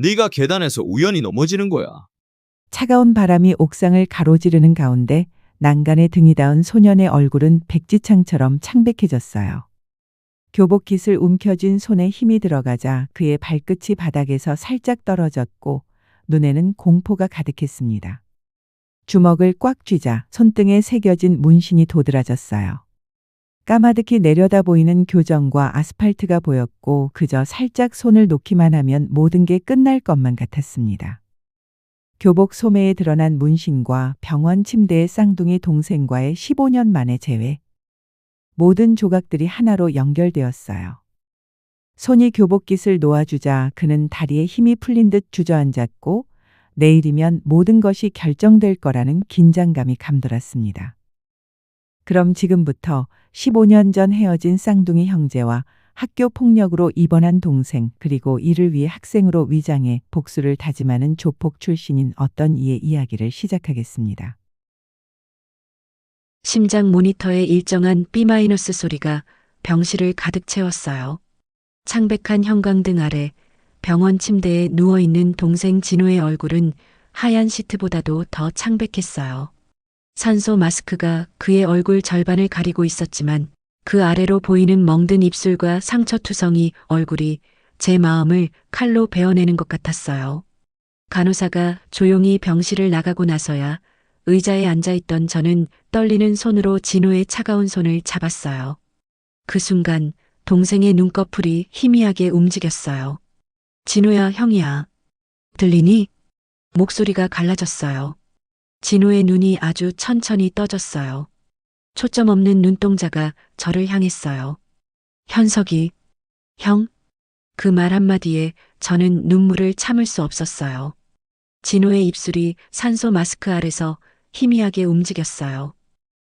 네가 계단에서 우연히 넘어지는 거야. 차가운 바람이 옥상을 가로지르는 가운데 난간에 등이 닿은 소년의 얼굴은 백지창처럼 창백해졌어요. 교복깃을 움켜쥔 손에 힘이 들어가자 그의 발끝이 바닥에서 살짝 떨어졌고 눈에는 공포가 가득했습니다. 주먹을 꽉 쥐자 손등에 새겨진 문신이 도드라졌어요. 까마득히 내려다 보이는 교정과 아스팔트가 보였고 그저 살짝 손을 놓기만 하면 모든 게 끝날 것만 같았습니다. 교복 소매에 드러난 문신과 병원 침대의 쌍둥이 동생과의 15년 만의 재회. 모든 조각들이 하나로 연결되었어요. 손이 교복깃을 놓아주자 그는 다리에 힘이 풀린 듯 주저앉았고 내일이면 모든 것이 결정될 거라는 긴장감이 감돌았습니다. 그럼 지금부터 15년 전 헤어진 쌍둥이 형제와 학교 폭력으로 입원한 동생 그리고 이를 위해 학생으로 위장해 복수를 다짐하는 조폭 출신인 어떤 이의 이야기를 시작하겠습니다. 심장 모니터의 일정한 B- 소리가 병실을 가득 채웠어요. 창백한 형광등 아래 병원 침대에 누워있는 동생 진호의 얼굴은 하얀 시트보다도 더 창백했어요. 산소 마스크가 그의 얼굴 절반을 가리고 있었지만 그 아래로 보이는 멍든 입술과 상처투성이 얼굴이 제 마음을 칼로 베어내는 것 같았어요. 간호사가 조용히 병실을 나가고 나서야 의자에 앉아있던 저는 떨리는 손으로 진호의 차가운 손을 잡았어요. 그 순간 동생의 눈꺼풀이 희미하게 움직였어요. 진호야, 형이야. 들리니? 목소리가 갈라졌어요. 진호의 눈이 아주 천천히 떠졌어요. 초점 없는 눈동자가 저를 향했어요. 현석이, 형? 그 말 한마디에 저는 눈물을 참을 수 없었어요. 진호의 입술이 산소 마스크 아래서 희미하게 움직였어요.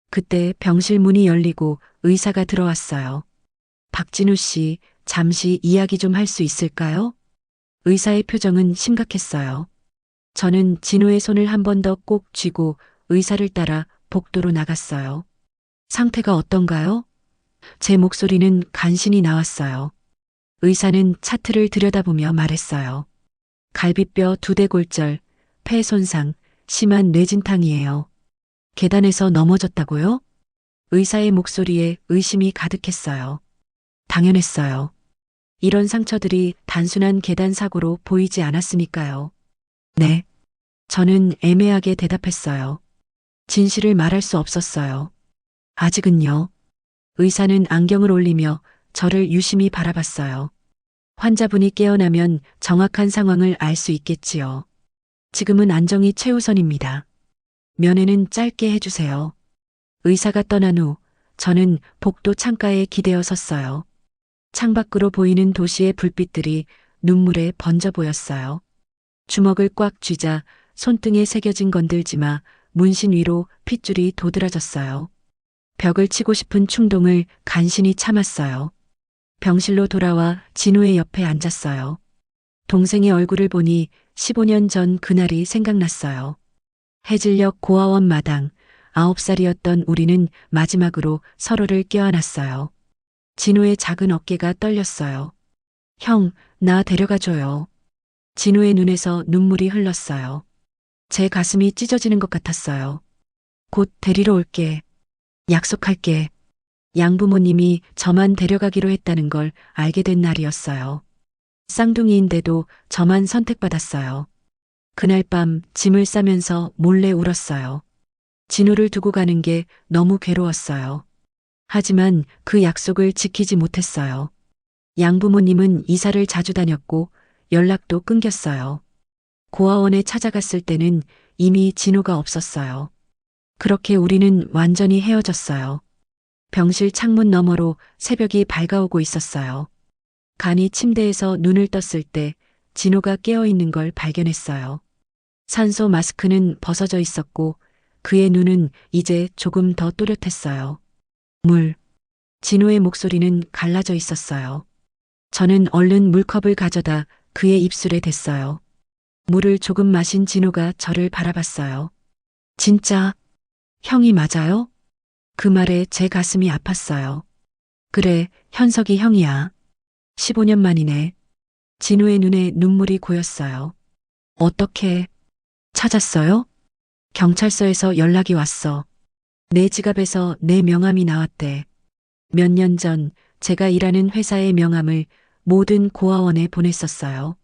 그때 병실 문이 열리고 의사가 들어왔어요. 박진우 씨, 잠시 이야기 좀 할 수 있을까요? 의사의 표정은 심각했어요. 저는 진호의 손을 한 번 더 꼭 쥐고 의사를 따라 복도로 나갔어요. 상태가 어떤가요? 제 목소리는 간신히 나왔어요. 의사는 차트를 들여다보며 말했어요. 갈비뼈 2대 골절, 폐 손상, 심한 뇌진탕이에요. 계단에서 넘어졌다고요? 의사의 목소리에 의심이 가득했어요. 당연했어요. 이런 상처들이 단순한 계단 사고로 보이지 않았으니까요. 네. 저는 애매하게 대답했어요. 진실을 말할 수 없었어요. 아직은요. 의사는 안경을 올리며 저를 유심히 바라봤어요. 환자분이 깨어나면 정확한 상황을 알 수 있겠지요. 지금은 안정이 최우선입니다. 면회는 짧게 해주세요. 의사가 떠난 후 저는 복도 창가에 기대어 섰어요. 창밖으로 보이는 도시의 불빛들이 눈물에 번져 보였어요. 주먹을 꽉 쥐자 손등에 새겨진 건들지마 문신 위로 핏줄이 도드라졌어요. 벽을 치고 싶은 충동을 간신히 참았어요. 병실로 돌아와 진호의 옆에 앉았어요. 동생의 얼굴을 보니 15년 전 그날이 생각났어요. 해질녘 고아원 마당, 9살이었던 우리는 마지막으로 서로를 껴안았어요. 진호의 작은 어깨가 떨렸어요. 형, 나 데려가줘요. 진호의 눈에서 눈물이 흘렀어요. 제 가슴이 찢어지는 것 같았어요. 곧 데리러 올게. 약속할게. 양부모님이 저만 데려가기로 했다는 걸 알게 된 날이었어요. 쌍둥이인데도 저만 선택받았어요. 그날 밤 짐을 싸면서 몰래 울었어요. 진호를 두고 가는 게 너무 괴로웠어요. 하지만 그 약속을 지키지 못했어요. 양부모님은 이사를 자주 다녔고 연락도 끊겼어요. 고아원에 찾아갔을 때는 이미 진호가 없었어요. 그렇게 우리는 완전히 헤어졌어요. 병실 창문 너머로 새벽이 밝아오고 있었어요. 간이 침대에서 눈을 떴을 때 진호가 깨어있는 걸 발견했어요. 산소 마스크는 벗어져 있었고 그의 눈은 이제 조금 더 또렷했어요. 물. 진호의 목소리는 갈라져 있었어요. 저는 얼른 물컵을 가져다 그의 입술에 댔어요. 물을 조금 마신 진호가 저를 바라봤어요. 진짜 형이 맞아요? 그 말에 제 가슴이 아팠어요. 그래, 현석이 형이야. 15년 만이네. 진호의 눈에 눈물이 고였어요. 어떻게 찾았어요? 경찰서에서 연락이 왔어. 내 지갑에서 내 명함이 나왔대. 몇 년 전 제가 일하는 회사의 명함을 모든 고아원에 보냈었어요.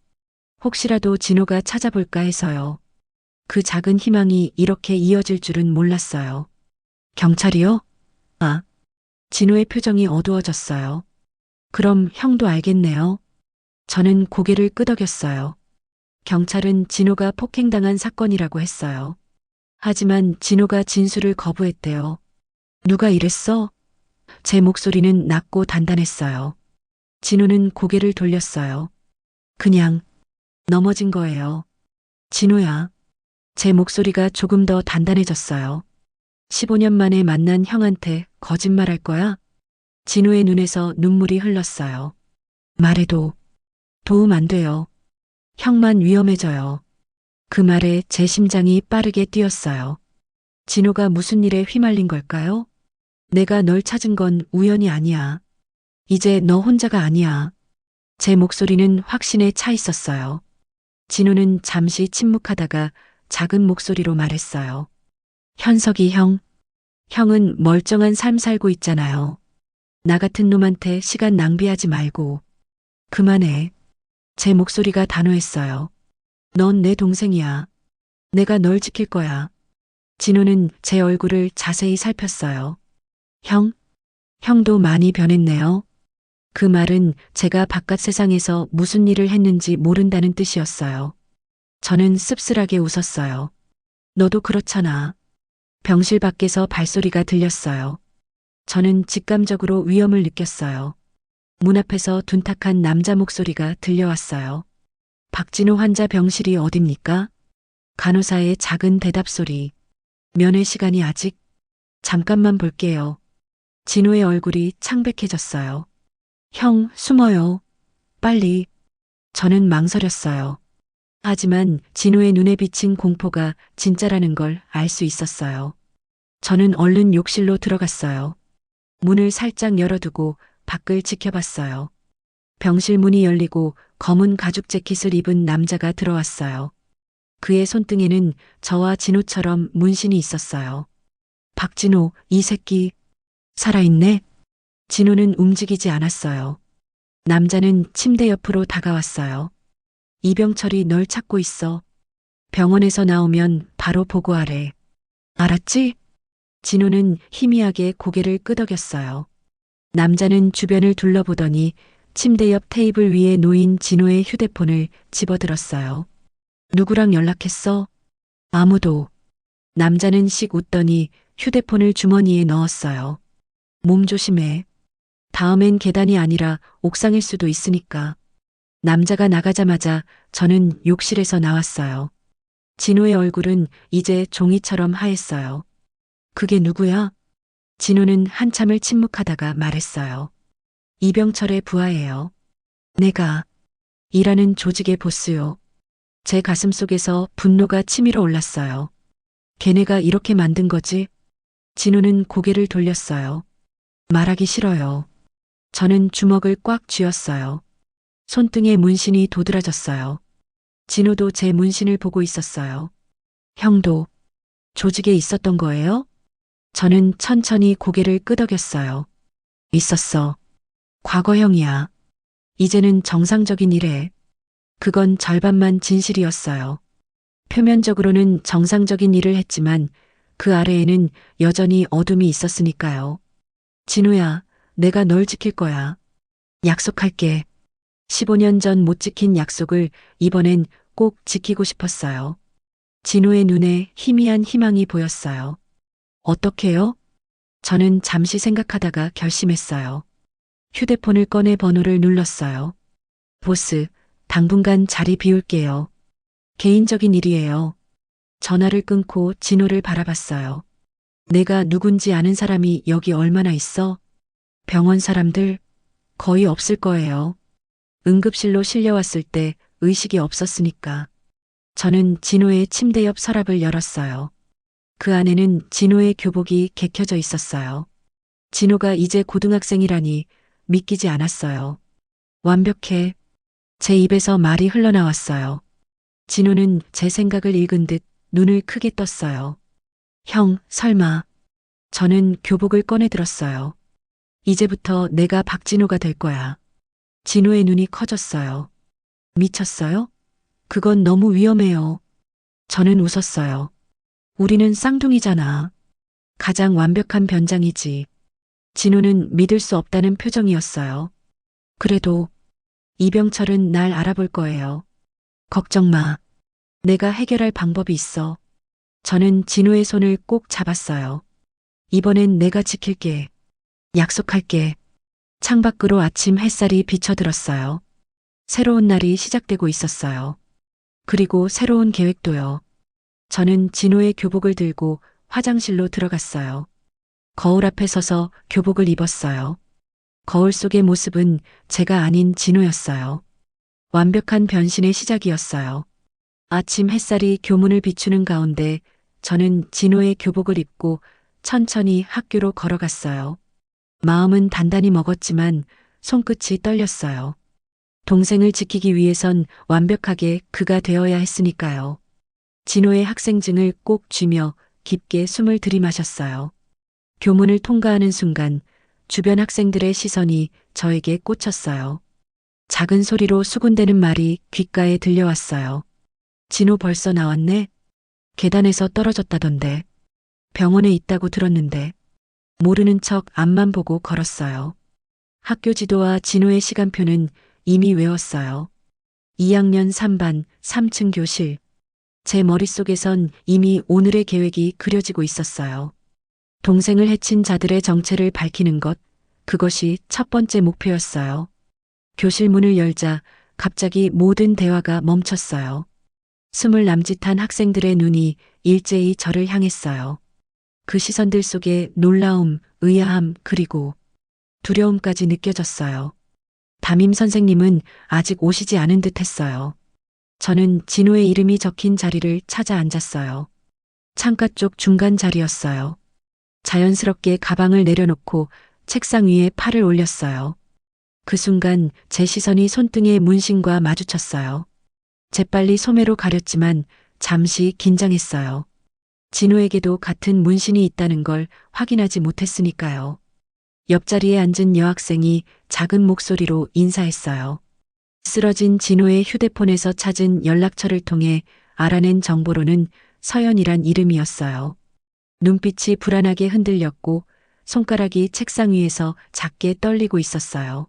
혹시라도 진호가 찾아볼까 해서요. 그 작은 희망이 이렇게 이어질 줄은 몰랐어요. 경찰이요? 아, 진호의 표정이 어두워졌어요. 그럼 형도 알겠네요. 저는 고개를 끄덕였어요. 경찰은 진호가 폭행당한 사건이라고 했어요. 하지만 진호가 진술을 거부했대요. 누가 이랬어? 제 목소리는 낮고 단단했어요. 진호는 고개를 돌렸어요. 그냥 넘어진 거예요. 진호야. 제 목소리가 조금 더 단단해졌어요. 15년 만에 만난 형한테 거짓말할 거야? 진호의 눈에서 눈물이 흘렀어요. 말해도 도움 안 돼요. 형만 위험해져요. 그 말에 제 심장이 빠르게 뛰었어요. 진호가 무슨 일에 휘말린 걸까요? 내가 널 찾은 건 우연이 아니야. 이제 너 혼자가 아니야. 제 목소리는 확신에 차 있었어요. 진호는 잠시 침묵하다가 작은 목소리로 말했어요. 현석이 형. 형은 멀쩡한 삶 살고 있잖아요. 나 같은 놈한테 시간 낭비하지 말고. 그만해. 제 목소리가 단호했어요. 넌 내 동생이야. 내가 널 지킬 거야. 진호는 제 얼굴을 자세히 살폈어요. 형? 형도 많이 변했네요. 그 말은 제가 바깥 세상에서 무슨 일을 했는지 모른다는 뜻이었어요. 저는 씁쓸하게 웃었어요. 너도 그렇잖아. 병실 밖에서 발소리가 들렸어요. 저는 직감적으로 위험을 느꼈어요. 문 앞에서 둔탁한 남자 목소리가 들려왔어요. 박진호 환자 병실이 어딥니까? 간호사의 작은 대답 소리. 면회 시간이 아직? 잠깐만 볼게요. 진호의 얼굴이 창백해졌어요. 형, 숨어요. 빨리. 저는 망설였어요. 하지만 진호의 눈에 비친 공포가 진짜라는 걸 알 수 있었어요. 저는 얼른 욕실로 들어갔어요. 문을 살짝 열어두고 밖을 지켜봤어요. 병실 문이 열리고 검은 가죽 재킷을 입은 남자가 들어왔어요. 그의 손등에는 저와 진호처럼 문신이 있었어요. 박진호, 이 새끼. 살아있네? 진호는 움직이지 않았어요. 남자는 침대 옆으로 다가왔어요. 이병철이 널 찾고 있어. 병원에서 나오면 바로 보고하래. 알았지? 진호는 희미하게 고개를 끄덕였어요. 남자는 주변을 둘러보더니 침대 옆 테이블 위에 놓인 진호의 휴대폰을 집어들었어요. 누구랑 연락했어? 아무도. 남자는 씩 웃더니 휴대폰을 주머니에 넣었어요. 몸 조심해. 다음엔 계단이 아니라 옥상일 수도 있으니까. 남자가 나가자마자 저는 욕실에서 나왔어요. 진호의 얼굴은 이제 종이처럼 하였어요. 그게 누구야? 진호는 한참을 침묵하다가 말했어요. 이병철의 부하예요. 내가 일하는 조직의 보스요. 제 가슴 속에서 분노가 치밀어 올랐어요. 걔네가 이렇게 만든 거지? 진호는 고개를 돌렸어요. 말하기 싫어요. 저는 주먹을 꽉 쥐었어요. 손등에 문신이 도드라졌어요. 진호도 제 문신을 보고 있었어요. 형도 조직에 있었던 거예요? 저는 천천히 고개를 끄덕였어요. 있었어. 과거형이야. 이제는 정상적인 일에. 그건 절반만 진실이었어요. 표면적으로는 정상적인 일을 했지만 그 아래에는 여전히 어둠이 있었으니까요. 진호야, 내가 널 지킬 거야. 약속할게. 15년 전 못 지킨 약속을 이번엔 꼭 지키고 싶었어요. 진호의 눈에 희미한 희망이 보였어요. 어떻게요? 저는 잠시 생각하다가 결심했어요. 휴대폰을 꺼내 번호를 눌렀어요. 보스, 당분간 자리 비울게요. 개인적인 일이에요. 전화를 끊고 진호를 바라봤어요. 내가 누군지 아는 사람이 여기 얼마나 있어? 병원 사람들 거의 없을 거예요. 응급실로 실려왔을 때 의식이 없었으니까. 저는 진호의 침대 옆 서랍을 열었어요. 그 안에는 진호의 교복이 개켜져 있었어요. 진호가 이제 고등학생이라니 믿기지 않았어요. 완벽해. 제 입에서 말이 흘러나왔어요. 진호는 제 생각을 읽은 듯 눈을 크게 떴어요. 형, 설마. 저는 교복을 꺼내 들었어요. 이제부터 내가 박진호가 될 거야. 진호의 눈이 커졌어요. 미쳤어요? 그건 너무 위험해요. 저는 웃었어요. 우리는 쌍둥이잖아. 가장 완벽한 변장이지. 진호는 믿을 수 없다는 표정이었어요. 그래도 이병철은 날 알아볼 거예요. 걱정 마. 내가 해결할 방법이 있어. 저는 진호의 손을 꼭 잡았어요. 이번엔 내가 지킬게. 약속할게. 창밖으로 아침 햇살이 비쳐들었어요. 새로운 날이 시작되고 있었어요. 그리고 새로운 계획도요. 저는 진호의 교복을 들고 화장실로 들어갔어요. 거울 앞에 서서 교복을 입었어요. 거울 속의 모습은 제가 아닌 진호였어요. 완벽한 변신의 시작이었어요. 아침 햇살이 교문을 비추는 가운데 저는 진호의 교복을 입고 천천히 학교로 걸어갔어요. 마음은 단단히 먹었지만 손끝이 떨렸어요. 동생을 지키기 위해선 완벽하게 그가 되어야 했으니까요. 진호의 학생증을 꼭 쥐며 깊게 숨을 들이마셨어요. 교문을 통과하는 순간 주변 학생들의 시선이 저에게 꽂혔어요. 작은 소리로 수군대는 말이 귓가에 들려왔어요. 진호 벌써 나왔네? 계단에서 떨어졌다던데. 병원에 있다고 들었는데. 모르는 척 앞만 보고 걸었어요. 학교 지도와 진호의 시간표는 이미 외웠어요. 2학년 3반 3층 교실. 제 머릿속에선 이미 오늘의 계획이 그려지고 있었어요. 동생을 해친 자들의 정체를 밝히는 것, 그것이 첫 번째 목표였어요. 교실 문을 열자 갑자기 모든 대화가 멈췄어요. 20 남짓한 학생들의 눈이 일제히 저를 향했어요. 그 시선들 속에 놀라움, 의아함, 그리고 두려움까지 느껴졌어요. 담임 선생님은 아직 오시지 않은 듯 했어요. 저는 진호의 이름이 적힌 자리를 찾아 앉았어요. 창가 쪽 중간 자리였어요. 자연스럽게 가방을 내려놓고 책상 위에 팔을 올렸어요. 그 순간 제 시선이 손등의 문신과 마주쳤어요. 재빨리 소매로 가렸지만 잠시 긴장했어요. 진호에게도 같은 문신이 있다는 걸 확인하지 못했으니까요. 옆자리에 앉은 여학생이 작은 목소리로 인사했어요. 쓰러진 진호의 휴대폰에서 찾은 연락처를 통해 알아낸 정보로는 서연이란 이름이었어요. 눈빛이 불안하게 흔들렸고 손가락이 책상 위에서 작게 떨리고 있었어요.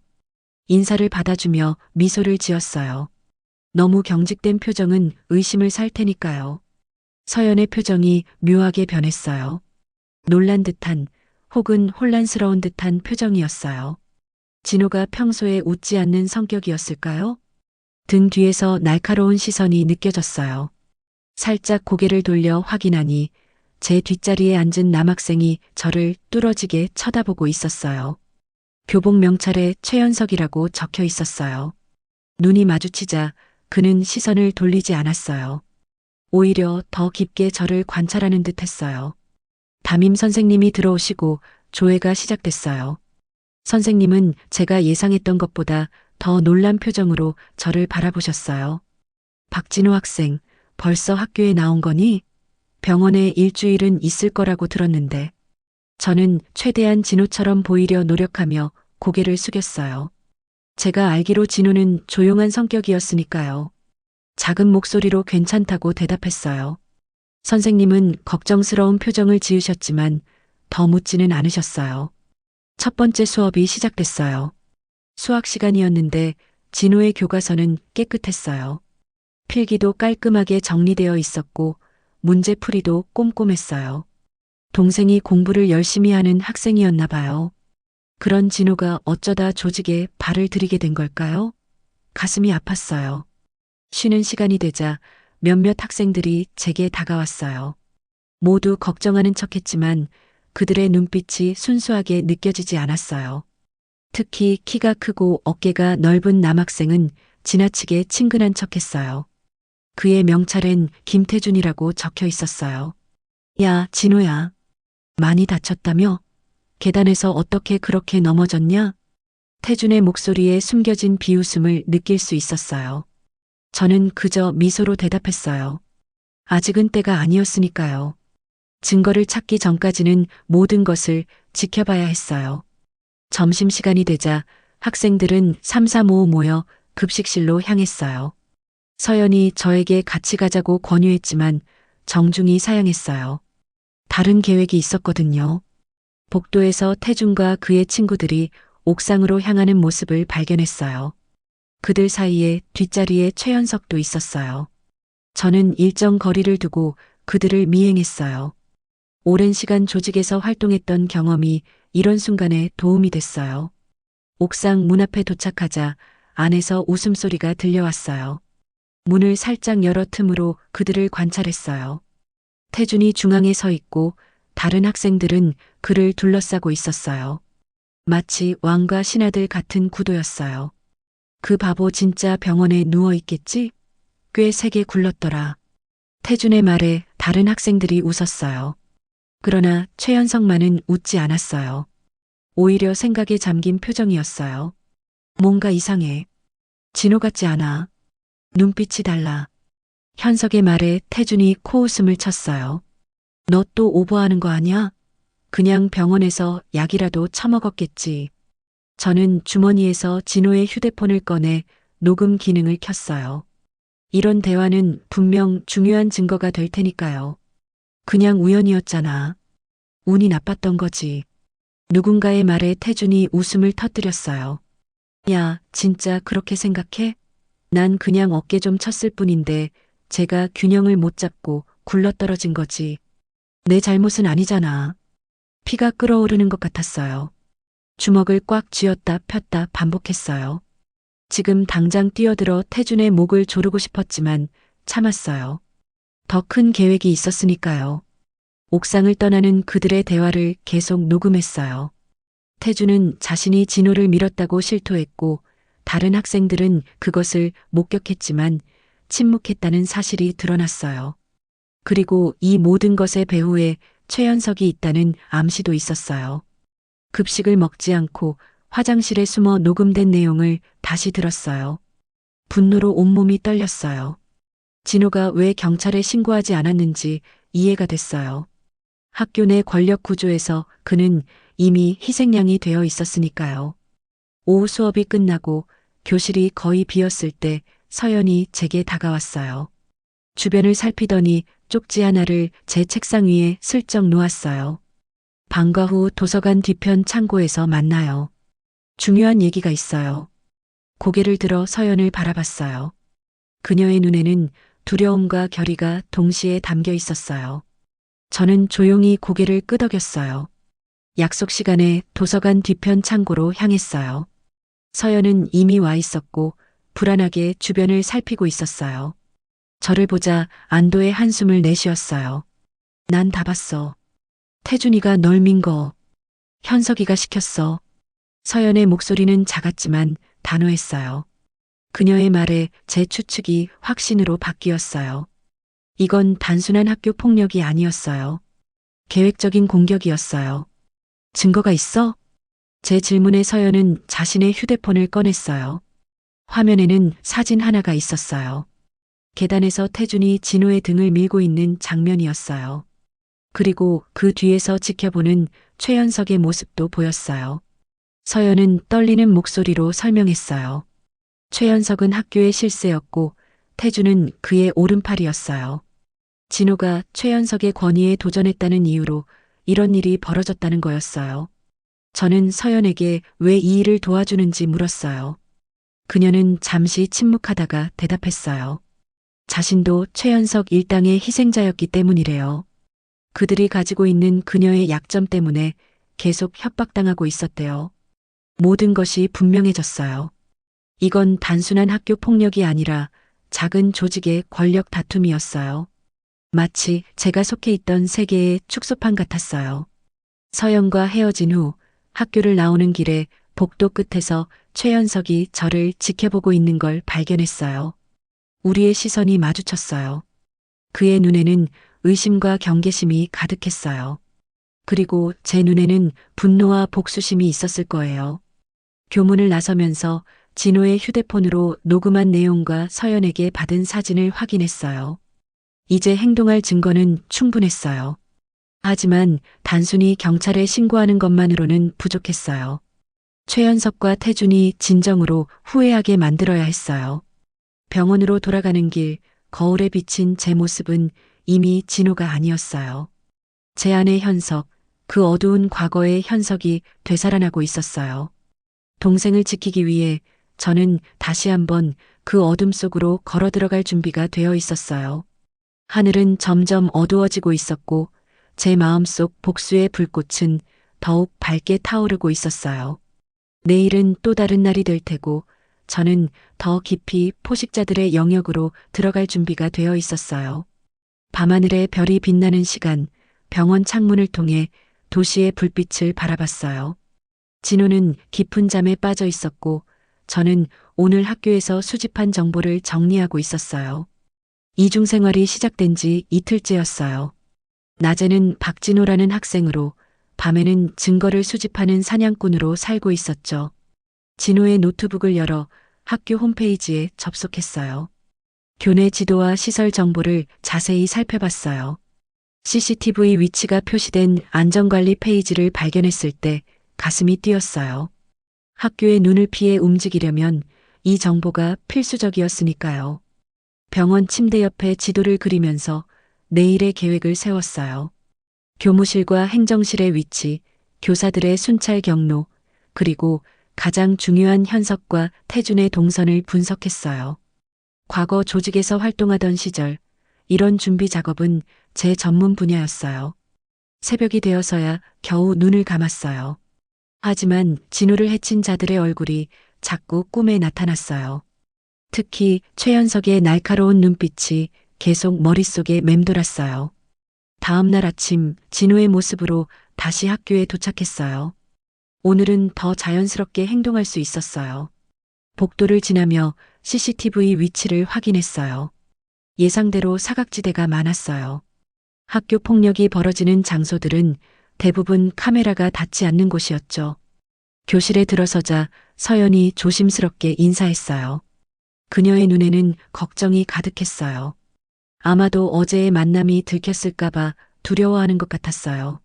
인사를 받아주며 미소를 지었어요. 너무 경직된 표정은 의심을 살 테니까요. 서연의 표정이 묘하게 변했어요. 놀란 듯한 혹은 혼란스러운 듯한 표정이었어요. 진호가 평소에 웃지 않는 성격이었을까요? 등 뒤에서 날카로운 시선이 느껴졌어요. 살짝 고개를 돌려 확인하니 제 뒷자리에 앉은 남학생이 저를 뚫어지게 쳐다보고 있었어요. 교복 명찰에 최연석이라고 적혀 있었어요. 눈이 마주치자 그는 시선을 돌리지 않았어요. 오히려 더 깊게 저를 관찰하는 듯 했어요. 담임 선생님이 들어오시고 조회가 시작됐어요. 선생님은 제가 예상했던 것보다 더 놀란 표정으로 저를 바라보셨어요. 박진호 학생, 벌써 학교에 나온 거니? 병원에 일주일은 있을 거라고 들었는데. 저는 최대한 진호처럼 보이려 노력하며 고개를 숙였어요. 제가 알기로 진호는 조용한 성격이었으니까요. 작은 목소리로 괜찮다고 대답했어요. 선생님은 걱정스러운 표정을 지으셨지만 더 묻지는 않으셨어요. 첫 번째 수업이 시작됐어요. 수학 시간이었는데 진호의 교과서는 깨끗했어요. 필기도 깔끔하게 정리되어 있었고 문제풀이도 꼼꼼했어요. 동생이 공부를 열심히 하는 학생이었나 봐요. 그런 진호가 어쩌다 조직에 발을 들이게 된 걸까요? 가슴이 아팠어요. 쉬는 시간이 되자 몇몇 학생들이 제게 다가왔어요. 모두 걱정하는 척했지만 그들의 눈빛이 순수하게 느껴지지 않았어요. 특히 키가 크고 어깨가 넓은 남학생은 지나치게 친근한 척했어요. 그의 명찰엔 김태준이라고 적혀 있었어요. 야, 진호야. 많이 다쳤다며? 계단에서 어떻게 그렇게 넘어졌냐? 태준의 목소리에 숨겨진 비웃음을 느낄 수 있었어요. 저는 그저 미소로 대답했어요. 아직은 때가 아니었으니까요. 증거를 찾기 전까지는 모든 것을 지켜봐야 했어요. 점심시간이 되자 학생들은 삼삼오오 모여 급식실로 향했어요. 서연이 저에게 같이 가자고 권유했지만 정중히 사양했어요. 다른 계획이 있었거든요. 복도에서 태준과 그의 친구들이 옥상으로 향하는 모습을 발견했어요. 그들 사이에 뒷자리에 최연석도 있었어요. 저는 일정 거리를 두고 그들을 미행했어요. 오랜 시간 조직에서 활동했던 경험이 이런 순간에 도움이 됐어요. 옥상 문 앞에 도착하자 안에서 웃음소리가 들려왔어요. 문을 살짝 열어 틈으로 그들을 관찰했어요. 태준이 중앙에 서 있고 다른 학생들은 그를 둘러싸고 있었어요. 마치 왕과 신하들 같은 구도였어요. 그 바보 진짜 병원에 누워 있겠지? 꽤 세게 굴렀더라. 태준의 말에 다른 학생들이 웃었어요. 그러나 최연석만은 웃지 않았어요. 오히려 생각에 잠긴 표정이었어요. 뭔가 이상해. 진호 같지 않아. 눈빛이 달라. 현석의 말에 태준이 코웃음을 쳤어요. 너 또 오버하는 거 아니야? 그냥 병원에서 약이라도 처먹었겠지. 저는 주머니에서 진호의 휴대폰을 꺼내 녹음 기능을 켰어요. 이런 대화는 분명 중요한 증거가 될 테니까요. 그냥 우연이었잖아. 운이 나빴던 거지. 누군가의 말에 태준이 웃음을 터뜨렸어요. 야, 진짜 그렇게 생각해? 난 그냥 어깨 좀 쳤을 뿐인데 제가 균형을 못 잡고 굴러떨어진 거지. 내 잘못은 아니잖아. 피가 끓어오르는 것 같았어요. 주먹을 꽉 쥐었다 폈다 반복했어요. 지금 당장 뛰어들어 태준의 목을 조르고 싶었지만 참았어요. 더 큰 계획이 있었으니까요. 옥상을 떠나는 그들의 대화를 계속 녹음했어요. 태준은 자신이 진호를 밀었다고 실토했고 다른 학생들은 그것을 목격했지만 침묵했다는 사실이 드러났어요. 그리고 이 모든 것의 배후에 최연석이 있다는 암시도 있었어요. 급식을 먹지 않고 화장실에 숨어 녹음된 내용을 다시 들었어요. 분노로 온몸이 떨렸어요. 진호가 왜 경찰에 신고하지 않았는지 이해가 됐어요. 학교 내 권력 구조에서 그는 이미 희생양이 되어 있었으니까요. 오후 수업이 끝나고 교실이 거의 비었을 때 서연이 제게 다가왔어요. 주변을 살피더니 쪽지 하나를 제 책상 위에 슬쩍 놓았어요. 방과 후 도서관 뒤편 창고에서 만나요. 중요한 얘기가 있어요. 고개를 들어 서연을 바라봤어요. 그녀의 눈에는 두려움과 결의가 동시에 담겨 있었어요. 저는 조용히 고개를 끄덕였어요. 약속 시간에 도서관 뒤편 창고로 향했어요. 서연은 이미 와 있었고 불안하게 주변을 살피고 있었어요. 저를 보자 안도의 한숨을 내쉬었어요. 난 다 봤어. 태준이가 널 민 거. 현석이가 시켰어. 서연의 목소리는 작았지만 단호했어요. 그녀의 말에 제 추측이 확신으로 바뀌었어요. 이건 단순한 학교 폭력이 아니었어요. 계획적인 공격이었어요. 증거가 있어? 제 질문에 서연은 자신의 휴대폰을 꺼냈어요. 화면에는 사진 하나가 있었어요. 계단에서 태준이 진호의 등을 밀고 있는 장면이었어요. 그리고 그 뒤에서 지켜보는 최연석의 모습도 보였어요. 서연은 떨리는 목소리로 설명했어요. 최연석은 학교의 실세였고 태준은 그의 오른팔이었어요. 진호가 최연석의 권위에 도전했다는 이유로 이런 일이 벌어졌다는 거였어요. 저는 서연에게 왜 이 일을 도와주는지 물었어요. 그녀는 잠시 침묵하다가 대답했어요. 자신도 최연석 일당의 희생자였기 때문이래요. 그들이 가지고 있는 그녀의 약점 때문에 계속 협박당하고 있었대요. 모든 것이 분명해졌어요. 이건 단순한 학교 폭력이 아니라 작은 조직의 권력 다툼이었어요. 마치 제가 속해 있던 세계의 축소판 같았어요. 서연과 헤어진 후 학교를 나오는 길에 복도 끝에서 최연석이 저를 지켜보고 있는 걸 발견했어요. 우리의 시선이 마주쳤어요. 그의 눈에는 의심과 경계심이 가득했어요. 그리고 제 눈에는 분노와 복수심이 있었을 거예요. 교문을 나서면서 진호의 휴대폰으로 녹음한 내용과 서연에게 받은 사진을 확인했어요. 이제 행동할 증거는 충분했어요. 하지만 단순히 경찰에 신고하는 것만으로는 부족했어요. 최현석과 태준이 진정으로 후회하게 만들어야 했어요. 병원으로 돌아가는 길, 거울에 비친 제 모습은 이미 진호가 아니었어요. 제 안의 현석, 그 어두운 과거의 현석이 되살아나고 있었어요. 동생을 지키기 위해 저는 다시 한번 그 어둠 속으로 걸어 들어갈 준비가 되어 있었어요. 하늘은 점점 어두워지고 있었고 제 마음속 복수의 불꽃은 더욱 밝게 타오르고 있었어요. 내일은 또 다른 날이 될 테고 저는 더 깊이 포식자들의 영역으로 들어갈 준비가 되어 있었어요. 밤하늘에 별이 빛나는 시간, 병원 창문을 통해 도시의 불빛을 바라봤어요. 진호는 깊은 잠에 빠져 있었고 저는 오늘 학교에서 수집한 정보를 정리하고 있었어요. 이중생활이 시작된 지 이틀째였어요. 낮에는 박진호라는 학생으로, 밤에는 증거를 수집하는 사냥꾼으로 살고 있었죠. 진호의 노트북을 열어 학교 홈페이지에 접속했어요. 교내 지도와 시설 정보를 자세히 살펴봤어요. CCTV 위치가 표시된 안전관리 페이지를 발견했을 때 가슴이 뛰었어요. 학교의 눈을 피해 움직이려면 이 정보가 필수적이었으니까요. 병원 침대 옆에 지도를 그리면서 내일의 계획을 세웠어요. 교무실과 행정실의 위치, 교사들의 순찰 경로, 그리고 가장 중요한 현석과 태준의 동선을 분석했어요. 과거 조직에서 활동하던 시절, 이런 준비 작업은 제 전문 분야였어요. 새벽이 되어서야 겨우 눈을 감았어요. 하지만 진호를 해친 자들의 얼굴이 자꾸 꿈에 나타났어요. 특히 최현석의 날카로운 눈빛이 계속 머릿속에 맴돌았어요. 다음 날 아침 진호의 모습으로 다시 학교에 도착했어요. 오늘은 더 자연스럽게 행동할 수 있었어요. 복도를 지나며 CCTV 위치를 확인했어요. 예상대로 사각지대가 많았어요. 학교 폭력이 벌어지는 장소들은 대부분 카메라가 닿지 않는 곳이었죠. 교실에 들어서자 서연이 조심스럽게 인사했어요. 그녀의 눈에는 걱정이 가득했어요. 아마도 어제의 만남이 들켰을까봐 두려워하는 것 같았어요.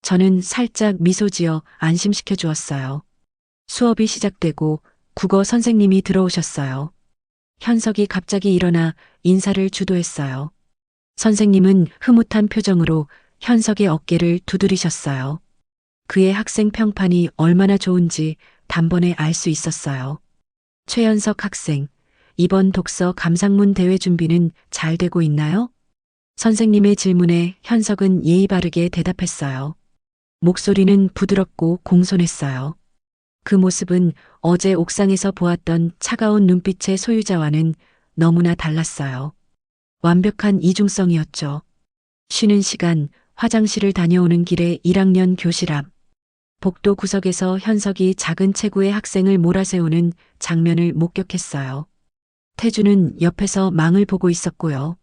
저는 살짝 미소 지어 안심시켜 주었어요. 수업이 시작되고 국어 선생님이 들어오셨어요. 현석이 갑자기 일어나 인사를 주도했어요. 선생님은 흐뭇한 표정으로 현석의 어깨를 두드리셨어요. 그의 학생 평판이 얼마나 좋은지 단번에 알 수 있었어요. 최현석 학생, 이번 독서 감상문 대회 준비는 잘 되고 있나요? 선생님의 질문에 현석은 예의 바르게 대답했어요. 목소리는 부드럽고 공손했어요. 그 모습은 어제 옥상에서 보았던 차가운 눈빛의 소유자와는 너무나 달랐어요. 완벽한 이중성이었죠. 쉬는 시간, 화장실을 다녀오는 길에 1학년 교실 앞, 복도 구석에서 현석이 작은 체구의 학생을 몰아세우는 장면을 목격했어요. 태준은 옆에서 망을 보고 있었고요.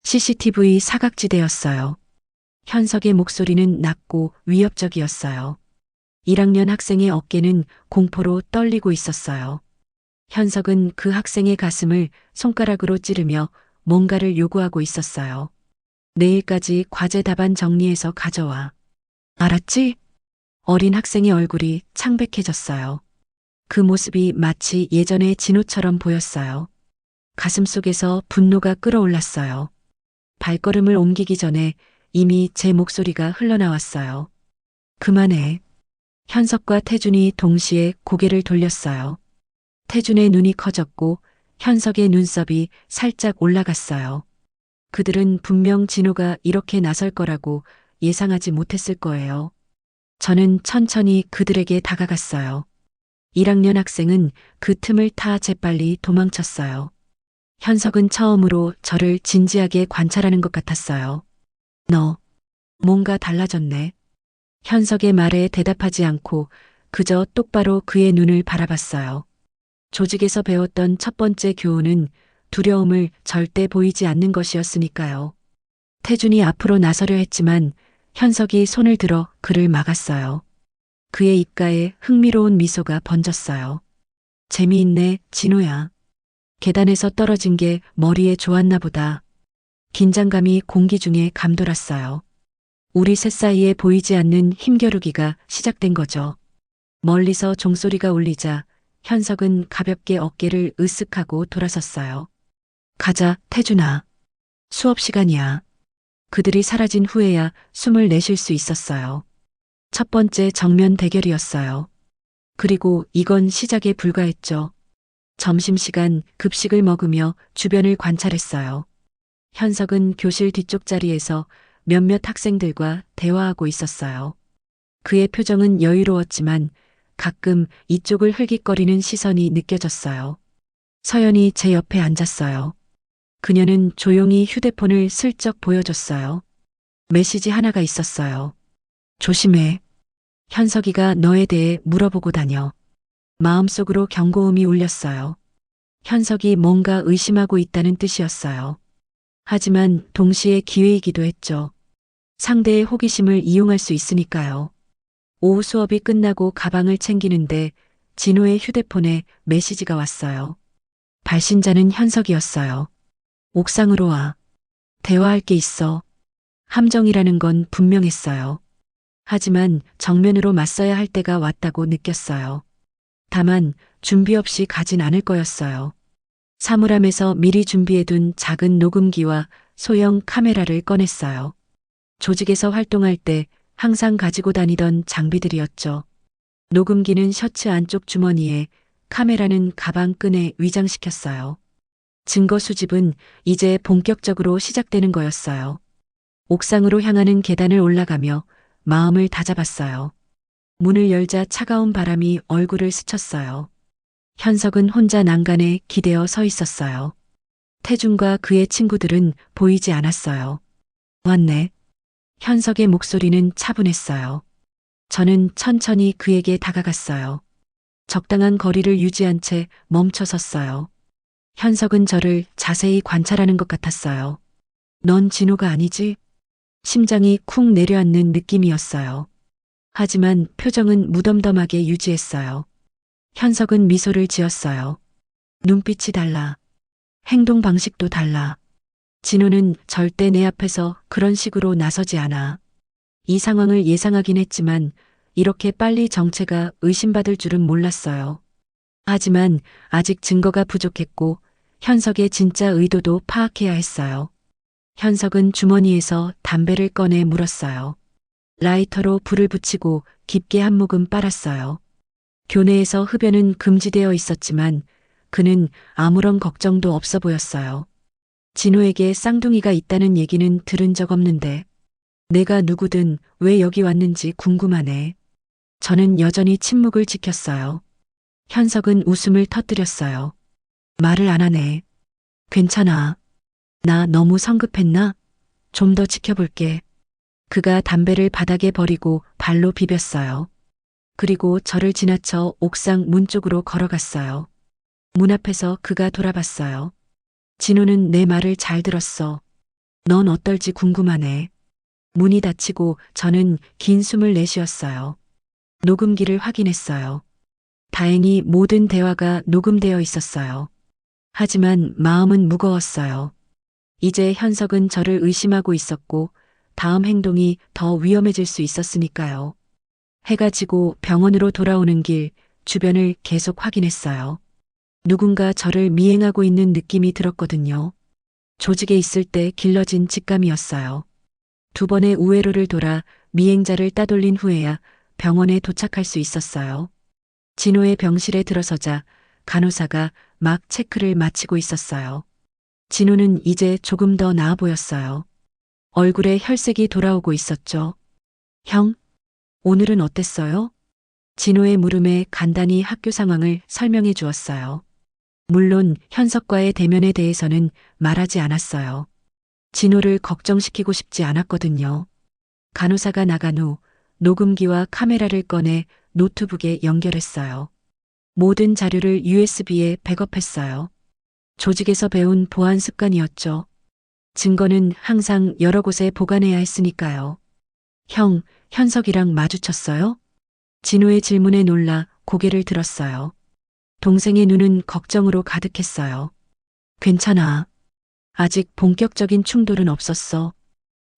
CCTV 사각지대였어요. 현석의 목소리는 낮고 위협적이었어요. 1학년 학생의 어깨는 공포로 떨리고 있었어요. 현석은 그 학생의 가슴을 손가락으로 찌르며 뭔가를 요구하고 있었어요. 내일까지 과제 답안 정리해서 가져와. 알았지? 어린 학생의 얼굴이 창백해졌어요. 그 모습이 마치 예전의 진호처럼 보였어요. 가슴속에서 분노가 끓어올랐어요. 발걸음을 옮기기 전에 이미 제 목소리가 흘러나왔어요. 그만해. 현석과 태준이 동시에 고개를 돌렸어요. 태준의 눈이 커졌고 현석의 눈썹이 살짝 올라갔어요. 그들은 분명 진호가 이렇게 나설 거라고 예상하지 못했을 거예요. 저는 천천히 그들에게 다가갔어요. 1학년 학생은 그 틈을 타 재빨리 도망쳤어요. 현석은 처음으로 저를 진지하게 관찰하는 것 같았어요. 너, 뭔가 달라졌네. 현석의 말에 대답하지 않고 그저 똑바로 그의 눈을 바라봤어요. 조직에서 배웠던 첫 번째 교훈은 두려움을 절대 보이지 않는 것이었으니까요. 태준이 앞으로 나서려 했지만 현석이 손을 들어 그를 막았어요. 그의 입가에 흥미로운 미소가 번졌어요. 재미있네, 진호야. 계단에서 떨어진 게 머리에 좋았나 보다. 긴장감이 공기 중에 감돌았어요. 우리 셋 사이에 보이지 않는 힘겨루기가 시작된 거죠. 멀리서 종소리가 울리자 현석은 가볍게 어깨를 으쓱하고 돌아섰어요. 가자, 태준아. 수업 시간이야. 그들이 사라진 후에야 숨을 내쉴 수 있었어요. 첫 번째 정면 대결이었어요. 그리고 이건 시작에 불과했죠. 점심시간 급식을 먹으며 주변을 관찰했어요. 현석은 교실 뒤쪽 자리에서 몇몇 학생들과 대화하고 있었어요. 그의 표정은 여유로웠지만 가끔 이쪽을 흘깃거리는 시선이 느껴졌어요. 서연이 제 옆에 앉았어요. 그녀는 조용히 휴대폰을 슬쩍 보여줬어요. 메시지 하나가 있었어요. 조심해. 현석이가 너에 대해 물어보고 다녀. 마음속으로 경고음이 울렸어요. 현석이 뭔가 의심하고 있다는 뜻이었어요. 하지만 동시에 기회이기도 했죠. 상대의 호기심을 이용할 수 있으니까요. 오후 수업이 끝나고 가방을 챙기는데 진호의 휴대폰에 메시지가 왔어요. 발신자는 현석이었어요. 옥상으로 와. 대화할 게 있어. 함정이라는 건 분명했어요. 하지만 정면으로 맞서야 할 때가 왔다고 느꼈어요. 다만 준비 없이 가진 않을 거였어요. 사물함에서 미리 준비해둔 작은 녹음기와 소형 카메라를 꺼냈어요. 조직에서 활동할 때 항상 가지고 다니던 장비들이었죠. 녹음기는 셔츠 안쪽 주머니에, 카메라는 가방 끈에 위장시켰어요. 증거 수집은 이제 본격적으로 시작되는 거였어요. 옥상으로 향하는 계단을 올라가며 마음을 다잡았어요. 문을 열자 차가운 바람이 얼굴을 스쳤어요. 현석은 혼자 난간에 기대어 서 있었어요. 태준과 그의 친구들은 보이지 않았어요. 왔네. 현석의 목소리는 차분했어요. 저는 천천히 그에게 다가갔어요. 적당한 거리를 유지한 채 멈춰 섰어요. 현석은 저를 자세히 관찰하는 것 같았어요. 넌 진호가 아니지? 심장이 쿵 내려앉는 느낌이었어요. 하지만 표정은 무덤덤하게 유지했어요. 현석은 미소를 지었어요. 눈빛이 달라. 행동 방식도 달라. 진호는 절대 내 앞에서 그런 식으로 나서지 않아. 이 상황을 예상하긴 했지만 이렇게 빨리 정체가 의심받을 줄은 몰랐어요. 하지만 아직 증거가 부족했고 현석의 진짜 의도도 파악해야 했어요. 현석은 주머니에서 담배를 꺼내 물었어요. 라이터로 불을 붙이고 깊게 한 모금 빨았어요. 교내에서 흡연은 금지되어 있었지만 그는 아무런 걱정도 없어 보였어요. 진호에게 쌍둥이가 있다는 얘기는 들은 적 없는데 내가 누구든 왜 여기 왔는지 궁금하네. 저는 여전히 침묵을 지켰어요. 현석은 웃음을 터뜨렸어요. 말을 안 하네. 괜찮아. 나 너무 성급했나? 좀 더 지켜볼게. 그가 담배를 바닥에 버리고 발로 비볐어요. 그리고 저를 지나쳐 옥상 문 쪽으로 걸어갔어요. 문 앞에서 그가 돌아봤어요. 진호는 내 말을 잘 들었어. 넌 어떨지 궁금하네. 문이 닫히고 저는 긴 숨을 내쉬었어요. 녹음기를 확인했어요. 다행히 모든 대화가 녹음되어 있었어요. 하지만 마음은 무거웠어요. 이제 현석은 저를 의심하고 있었고 다음 행동이 더 위험해질 수 있었으니까요. 해가 지고 병원으로 돌아오는 길 주변을 계속 확인했어요. 누군가 저를 미행하고 있는 느낌이 들었거든요. 조직에 있을 때 길러진 직감이었어요. 두 번의 우회로를 돌아 미행자를 따돌린 후에야 병원에 도착할 수 있었어요. 진호의 병실에 들어서자 간호사가 막 체크를 마치고 있었어요. 진호는 이제 조금 더 나아 보였어요. 얼굴에 혈색이 돌아오고 있었죠. 형, 오늘은 어땠어요? 진호의 물음에 간단히 학교 상황을 설명해 주었어요. 물론 현석과의 대면에 대해서는 말하지 않았어요. 진호를 걱정시키고 싶지 않았거든요. 간호사가 나간 후 녹음기와 카메라를 꺼내 노트북에 연결했어요. 모든 자료를 USB에 백업했어요. 조직에서 배운 보안 습관이었죠. 증거는 항상 여러 곳에 보관해야 했으니까요. 형, 현석이랑 마주쳤어요? 진호의 질문에 놀라 고개를 들었어요. 동생의 눈은 걱정으로 가득했어요. 괜찮아. 아직 본격적인 충돌은 없었어.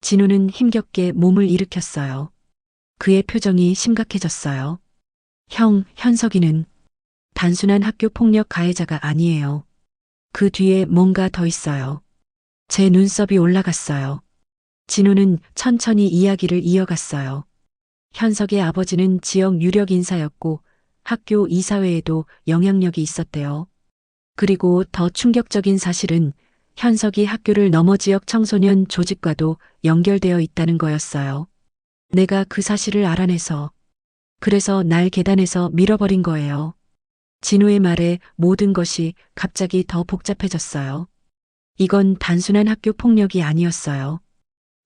진호는 힘겹게 몸을 일으켰어요. 그의 표정이 심각해졌어요. 형, 현석이는 단순한 학교 폭력 가해자가 아니에요. 그 뒤에 뭔가 더 있어요. 제 눈썹이 올라갔어요. 진호는 천천히 이야기를 이어갔어요. 현석의 아버지는 지역 유력 인사였고 학교 이사회에도 영향력이 있었대요. 그리고 더 충격적인 사실은 현석이 학교를 넘어 지역 청소년 조직과도 연결되어 있다는 거였어요. 내가 그 사실을 알아내서 그래서 날 계단에서 밀어버린 거예요. 진호의 말에 모든 것이 갑자기 더 복잡해졌어요. 이건 단순한 학교 폭력이 아니었어요.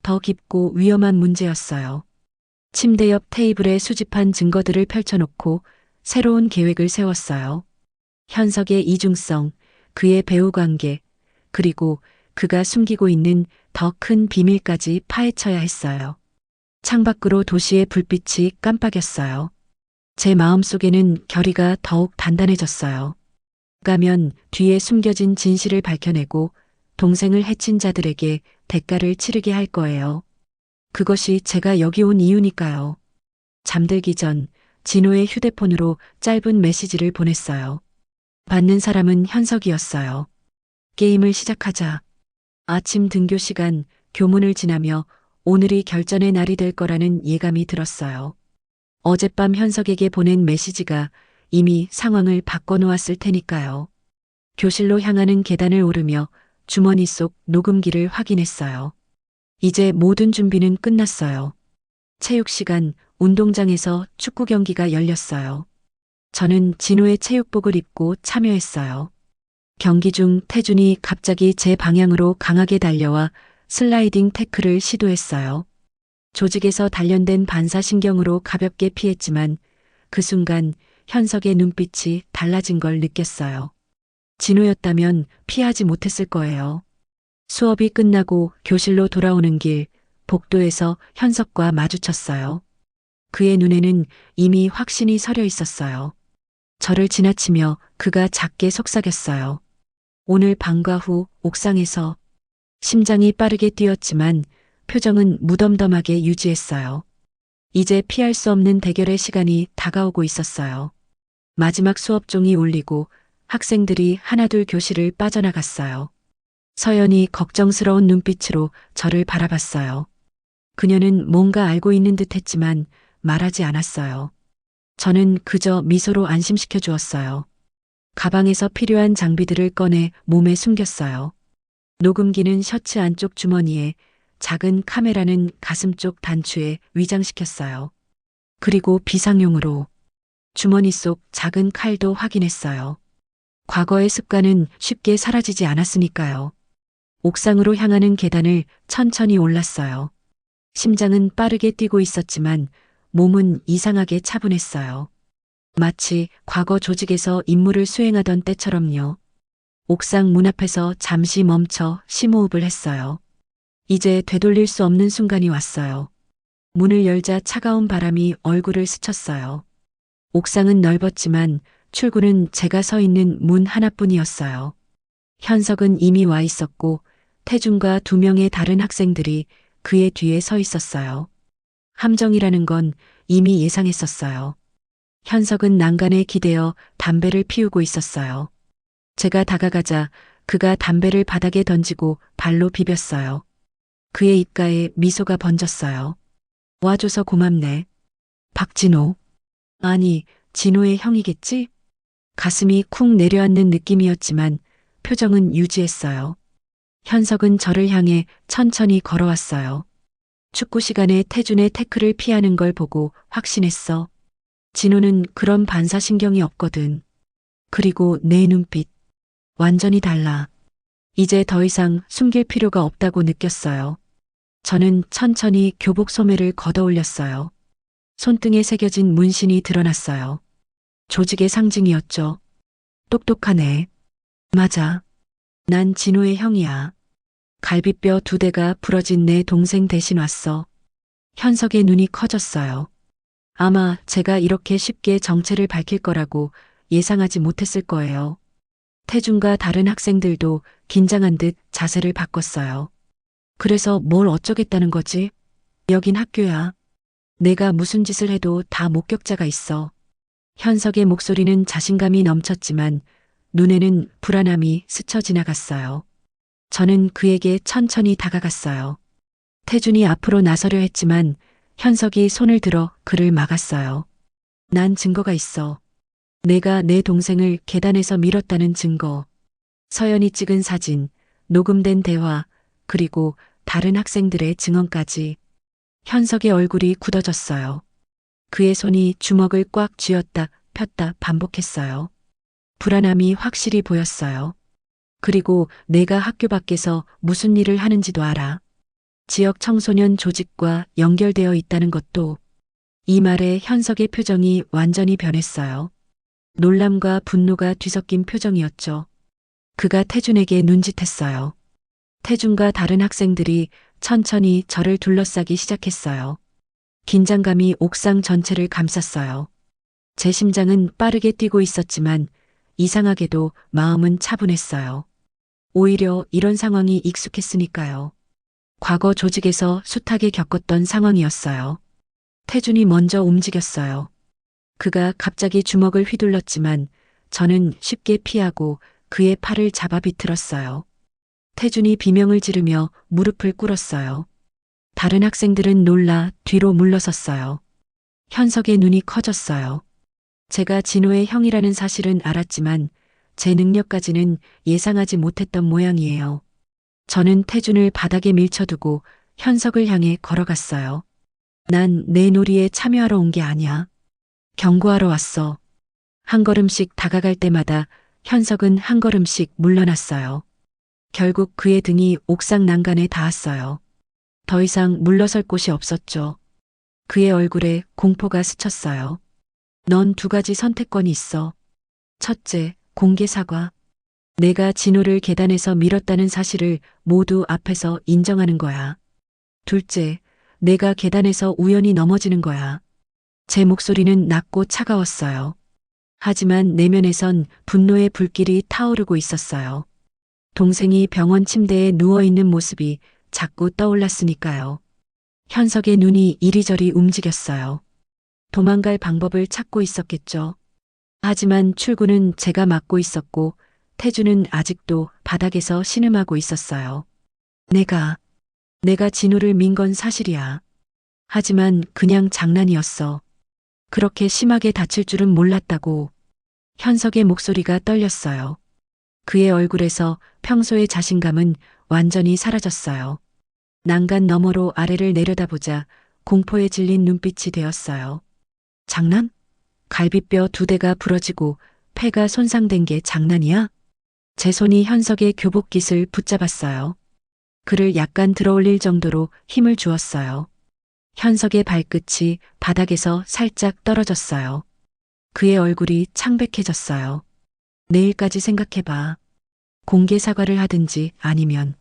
더 깊고 위험한 문제였어요. 침대 옆 테이블에 수집한 증거들을 펼쳐놓고 새로운 계획을 세웠어요. 현석의 이중성, 그의 배우 관계, 그리고 그가 숨기고 있는 더 큰 비밀까지 파헤쳐야 했어요. 창밖으로 도시의 불빛이 깜빡였어요. 제 마음속에는 결의가 더욱 단단해졌어요. 가면 뒤에 숨겨진 진실을 밝혀내고 동생을 해친 자들에게 대가를 치르게 할 거예요. 그것이 제가 여기 온 이유니까요. 잠들기 전 진호의 휴대폰으로 짧은 메시지를 보냈어요. 받는 사람은 현석이었어요. 게임을 시작하자. 아침 등교 시간 교문을 지나며 오늘이 결전의 날이 될 거라는 예감이 들었어요. 어젯밤 현석에게 보낸 메시지가 이미 상황을 바꿔놓았을 테니까요. 교실로 향하는 계단을 오르며 주머니 속 녹음기를 확인했어요. 이제 모든 준비는 끝났어요. 체육 시간 운동장에서 축구 경기가 열렸어요. 저는 진호의 체육복을 입고 참여했어요. 경기 중 태준이 갑자기 제 방향으로 강하게 달려와 슬라이딩 태클을 시도했어요. 조직에서 단련된 반사신경으로 가볍게 피했지만 그 순간 현석의 눈빛이 달라진 걸 느꼈어요. 진호였다면 피하지 못했을 거예요. 수업이 끝나고 교실로 돌아오는 길 복도에서 현석과 마주쳤어요. 그의 눈에는 이미 확신이 서려 있었어요. 저를 지나치며 그가 작게 속삭였어요. 오늘 방과 후 옥상에서 심장이 빠르게 뛰었지만 표정은 무덤덤하게 유지했어요. 이제 피할 수 없는 대결의 시간이 다가오고 있었어요. 마지막 수업종이 울리고 학생들이 하나둘 교실을 빠져나갔어요. 서연이 걱정스러운 눈빛으로 저를 바라봤어요. 그녀는 뭔가 알고 있는 듯 했지만 말하지 않았어요. 저는 그저 미소로 안심시켜 주었어요. 가방에서 필요한 장비들을 꺼내 몸에 숨겼어요. 녹음기는 셔츠 안쪽 주머니에, 작은 카메라는 가슴 쪽 단추에 위장시켰어요. 그리고 비상용으로 주머니 속 작은 칼도 확인했어요. 과거의 습관은 쉽게 사라지지 않았으니까요. 옥상으로 향하는 계단을 천천히 올랐어요. 심장은 빠르게 뛰고 있었지만 몸은 이상하게 차분했어요. 마치 과거 조직에서 임무를 수행하던 때처럼요. 옥상 문 앞에서 잠시 멈춰 심호흡을 했어요. 이제 되돌릴 수 없는 순간이 왔어요. 문을 열자 차가운 바람이 얼굴을 스쳤어요. 옥상은 넓었지만 출구는 제가 서 있는 문 하나뿐이었어요. 현석은 이미 와 있었고 태준과 2명의 다른 학생들이 그의 뒤에 서 있었어요. 함정이라는 건 이미 예상했었어요. 현석은 난간에 기대어 담배를 피우고 있었어요. 제가 다가가자 그가 담배를 바닥에 던지고 발로 비볐어요. 그의 입가에 미소가 번졌어요. 와줘서 고맙네. 박진호. 아니, 진호의 형이겠지? 가슴이 쿵 내려앉는 느낌이었지만 표정은 유지했어요. 현석은 저를 향해 천천히 걸어왔어요. 축구 시간에 태준의 태클을 피하는 걸 보고 확신했어. 진호는 그런 반사신경이 없거든. 그리고 내 눈빛. 완전히 달라. 이제 더 이상 숨길 필요가 없다고 느꼈어요. 저는 천천히 교복 소매를 걷어 올렸어요. 손등에 새겨진 문신이 드러났어요. 조직의 상징이었죠. 똑똑하네. 맞아. 난 진호의 형이야. 갈비뼈 2대가 부러진 내 동생 대신 왔어. 현석의 눈이 커졌어요. 아마 제가 이렇게 쉽게 정체를 밝힐 거라고 예상하지 못했을 거예요. 태준과 다른 학생들도 긴장한 듯 자세를 바꿨어요. 그래서 뭘 어쩌겠다는 거지? 여긴 학교야. 내가 무슨 짓을 해도 다 목격자가 있어. 현석의 목소리는 자신감이 넘쳤지만 눈에는 불안함이 스쳐 지나갔어요. 저는 그에게 천천히 다가갔어요. 태준이 앞으로 나서려 했지만 현석이 손을 들어 그를 막았어요. 난 증거가 있어. 내가 내 동생을 계단에서 밀었다는 증거. 서연이 찍은 사진, 녹음된 대화, 그리고 다른 학생들의 증언까지. 현석의 얼굴이 굳어졌어요. 그의 손이 주먹을 꽉 쥐었다 폈다 반복했어요. 불안함이 확실히 보였어요. 그리고 내가 학교 밖에서 무슨 일을 하는지도 알아. 지역 청소년 조직과 연결되어 있다는 것도. 이 말에 현석의 표정이 완전히 변했어요. 놀람과 분노가 뒤섞인 표정이었죠. 그가 태준에게 눈짓했어요. 태준과 다른 학생들이 천천히 저를 둘러싸기 시작했어요. 긴장감이 옥상 전체를 감쌌어요. 제 심장은 빠르게 뛰고 있었지만 이상하게도 마음은 차분했어요. 오히려 이런 상황이 익숙했으니까요. 과거 조직에서 숱하게 겪었던 상황이었어요. 태준이 먼저 움직였어요. 그가 갑자기 주먹을 휘둘렀지만 저는 쉽게 피하고 그의 팔을 잡아 비틀었어요. 태준이 비명을 지르며 무릎을 꿇었어요. 다른 학생들은 놀라 뒤로 물러섰어요. 현석의 눈이 커졌어요. 제가 진호의 형이라는 사실은 알았지만 제 능력까지는 예상하지 못했던 모양이에요. 저는 태준을 바닥에 밀쳐두고 현석을 향해 걸어갔어요. 난 내 놀이에 참여하러 온 게 아니야. 경고하러 왔어. 한 걸음씩 다가갈 때마다 현석은 한 걸음씩 물러났어요. 결국 그의 등이 옥상 난간에 닿았어요. 더 이상 물러설 곳이 없었죠. 그의 얼굴에 공포가 스쳤어요. 넌 두 가지 선택권이 있어. 첫째, 공개 사과. 내가 진호를 계단에서 밀었다는 사실을 모두 앞에서 인정하는 거야. 둘째, 내가 계단에서 우연히 넘어지는 거야. 제 목소리는 낮고 차가웠어요. 하지만 내면에선 분노의 불길이 타오르고 있었어요. 동생이 병원 침대에 누워있는 모습이 자꾸 떠올랐으니까요. 현석의 눈이 이리저리 움직였어요. 도망갈 방법을 찾고 있었겠죠. 하지만 출구는 제가 막고 있었고 태준은 아직도 바닥에서 신음하고 있었어요. 내가 진호를 민 건 사실이야. 하지만 그냥 장난이었어. 그렇게 심하게 다칠 줄은 몰랐다고. 현석의 목소리가 떨렸어요. 그의 얼굴에서 평소의 자신감은 완전히 사라졌어요. 난간 너머로 아래를 내려다보자 공포에 질린 눈빛이 되었어요. 장난? 갈비뼈 두 대가 부러지고 폐가 손상된 게 장난이야? 제 손이 현석의 교복깃을 붙잡았어요. 그를 약간 들어올릴 정도로 힘을 주었어요. 현석의 발끝이 바닥에서 살짝 떨어졌어요. 그의 얼굴이 창백해졌어요. 내일까지 생각해봐. 공개 사과를 하든지 아니면.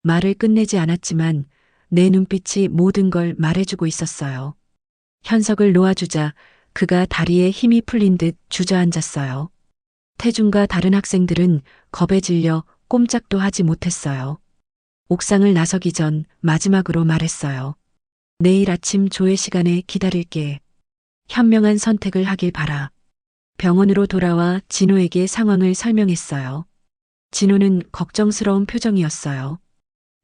말을 끝내지 않았지만 내 눈빛이 모든 걸 말해주고 있었어요. 현석을 놓아주자 그가 다리에 힘이 풀린 듯 주저앉았어요. 태준과 다른 학생들은 겁에 질려 꼼짝도 하지 못했어요. 옥상을 나서기 전 마지막으로 말했어요. 내일 아침 조회 시간에 기다릴게. 현명한 선택을 하길 바라. 병원으로 돌아와 진호에게 상황을 설명했어요. 진호는 걱정스러운 표정이었어요.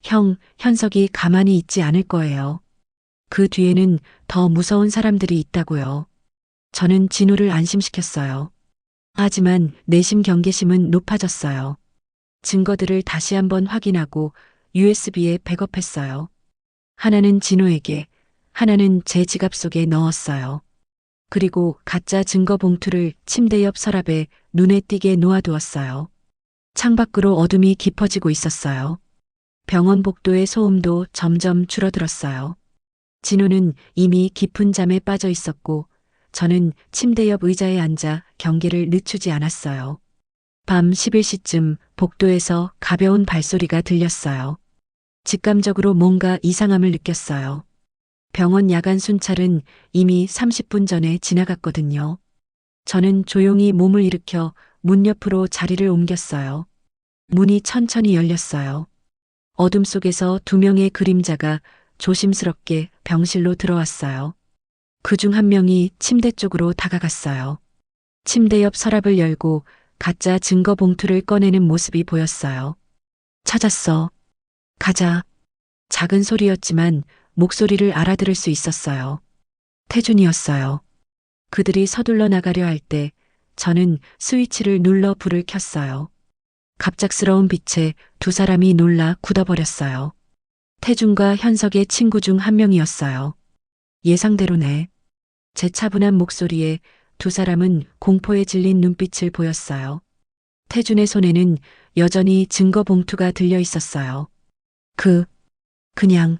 형, 현석이 가만히 있지 않을 거예요. 그 뒤에는 더 무서운 사람들이 있다고요. 저는 진호를 안심시켰어요. 하지만 내심 경계심은 높아졌어요. 증거들을 다시 한번 확인하고 USB에 백업했어요. 하나는 진호에게, 하나는 제 지갑 속에 넣었어요. 그리고 가짜 증거 봉투를 침대 옆 서랍에 눈에 띄게 놓아두었어요. 창밖으로 어둠이 깊어지고 있었어요. 병원 복도의 소음도 점점 줄어들었어요. 진호는 이미 깊은 잠에 빠져 있었고 저는 침대 옆 의자에 앉아 경계를 늦추지 않았어요. 밤 11시쯤 복도에서 가벼운 발소리가 들렸어요. 직감적으로 뭔가 이상함을 느꼈어요. 병원 야간 순찰은 이미 30분 전에 지나갔거든요. 저는 조용히 몸을 일으켜 문 옆으로 자리를 옮겼어요. 문이 천천히 열렸어요. 어둠 속에서 두 명의 그림자가 조심스럽게 병실로 들어왔어요. 그중 한 명이 침대 쪽으로 다가갔어요. 침대 옆 서랍을 열고 가짜 증거 봉투를 꺼내는 모습이 보였어요. 찾았어. 가자. 작은 소리였지만 목소리를 알아들을 수 있었어요. 태준이었어요. 그들이 서둘러 나가려 할 때 저는 스위치를 눌러 불을 켰어요. 갑작스러운 빛에 두 사람이 놀라 굳어버렸어요. 태준과 현석의 친구 중 한 명이었어요. 예상대로네. 제 차분한 목소리에 두 사람은 공포에 질린 눈빛을 보였어요. 태준의 손에는 여전히 증거 봉투가 들려 있었어요. 그냥.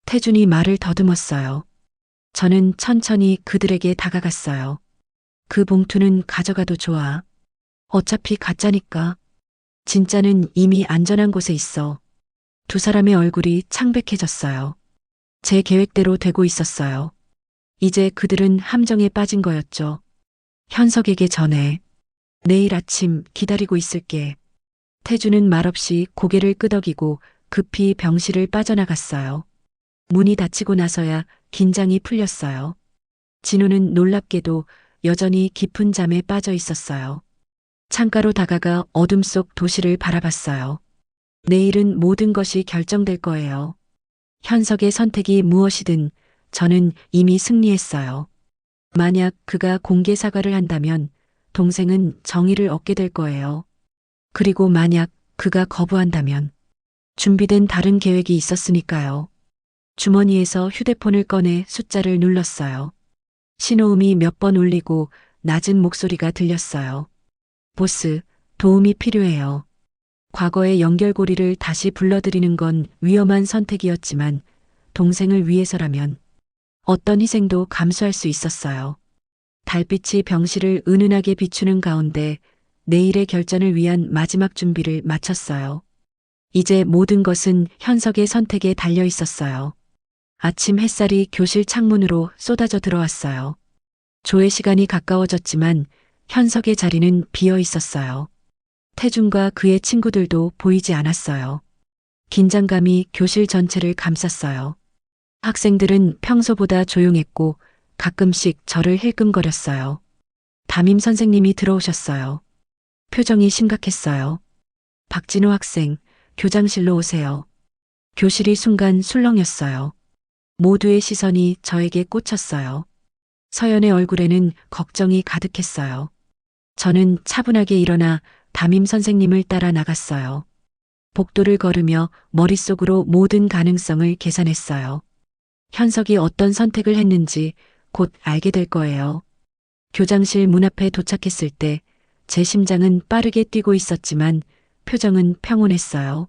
태준이 말을 더듬었어요. 저는 천천히 그들에게 다가갔어요. 그 봉투는 가져가도 좋아. 어차피 가짜니까. 진짜는 이미 안전한 곳에 있어. 두 사람의 얼굴이 창백해졌어요. 제 계획대로 되고 있었어요. 이제 그들은 함정에 빠진 거였죠. 현석에게 전해. 내일 아침 기다리고 있을게. 태주는 말없이 고개를 끄덕이고 급히 병실을 빠져나갔어요. 문이 닫히고 나서야 긴장이 풀렸어요. 진우는 놀랍게도 여전히 깊은 잠에 빠져 있었어요. 창가로 다가가 어둠 속 도시를 바라봤어요. 내일은 모든 것이 결정될 거예요. 현석의 선택이 무엇이든 저는 이미 승리했어요. 만약 그가 공개 사과를 한다면 동생은 정의를 얻게 될 거예요. 그리고 만약 그가 거부한다면 준비된 다른 계획이 있었으니까요. 주머니에서 휴대폰을 꺼내 숫자를 눌렀어요. 신호음이 몇 번 울리고 낮은 목소리가 들렸어요. 보스, 도움이 필요해요. 과거의 연결고리를 다시 불러들이는 건 위험한 선택이었지만 동생을 위해서라면 어떤 희생도 감수할 수 있었어요. 달빛이 병실을 은은하게 비추는 가운데 내일의 결전을 위한 마지막 준비를 마쳤어요. 이제 모든 것은 현석의 선택에 달려 있었어요. 아침 햇살이 교실 창문으로 쏟아져 들어왔어요. 조회 시간이 가까워졌지만 현석의 자리는 비어 있었어요. 태준과 그의 친구들도 보이지 않았어요. 긴장감이 교실 전체를 감쌌어요. 학생들은 평소보다 조용했고 가끔씩 저를 힐끔거렸어요. 담임 선생님이 들어오셨어요. 표정이 심각했어요. 박진호 학생, 교장실로 오세요. 교실이 순간 술렁였어요. 모두의 시선이 저에게 꽂혔어요. 서연의 얼굴에는 걱정이 가득했어요. 저는 차분하게 일어나 담임 선생님을 따라 나갔어요. 복도를 걸으며 머릿속으로 모든 가능성을 계산했어요. 현석이 어떤 선택을 했는지 곧 알게 될 거예요. 교장실 문 앞에 도착했을 때 제 심장은 빠르게 뛰고 있었지만 표정은 평온했어요.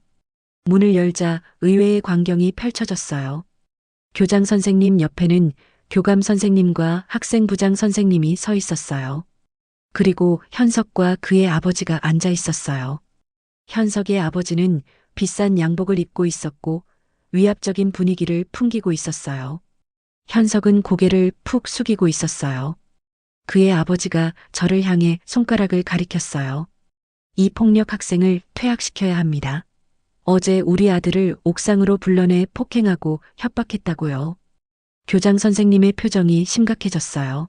문을 열자 의외의 광경이 펼쳐졌어요. 교장 선생님 옆에는 교감 선생님과 학생부장 선생님이 서 있었어요. 그리고 현석과 그의 아버지가 앉아 있었어요. 현석의 아버지는 비싼 양복을 입고 있었고 위압적인 분위기를 풍기고 있었어요. 현석은 고개를 푹 숙이고 있었어요. 그의 아버지가 저를 향해 손가락을 가리켰어요. 이 폭력 학생을 퇴학시켜야 합니다. 어제 우리 아들을 옥상으로 불러내 폭행하고 협박했다고요. 교장 선생님의 표정이 심각해졌어요.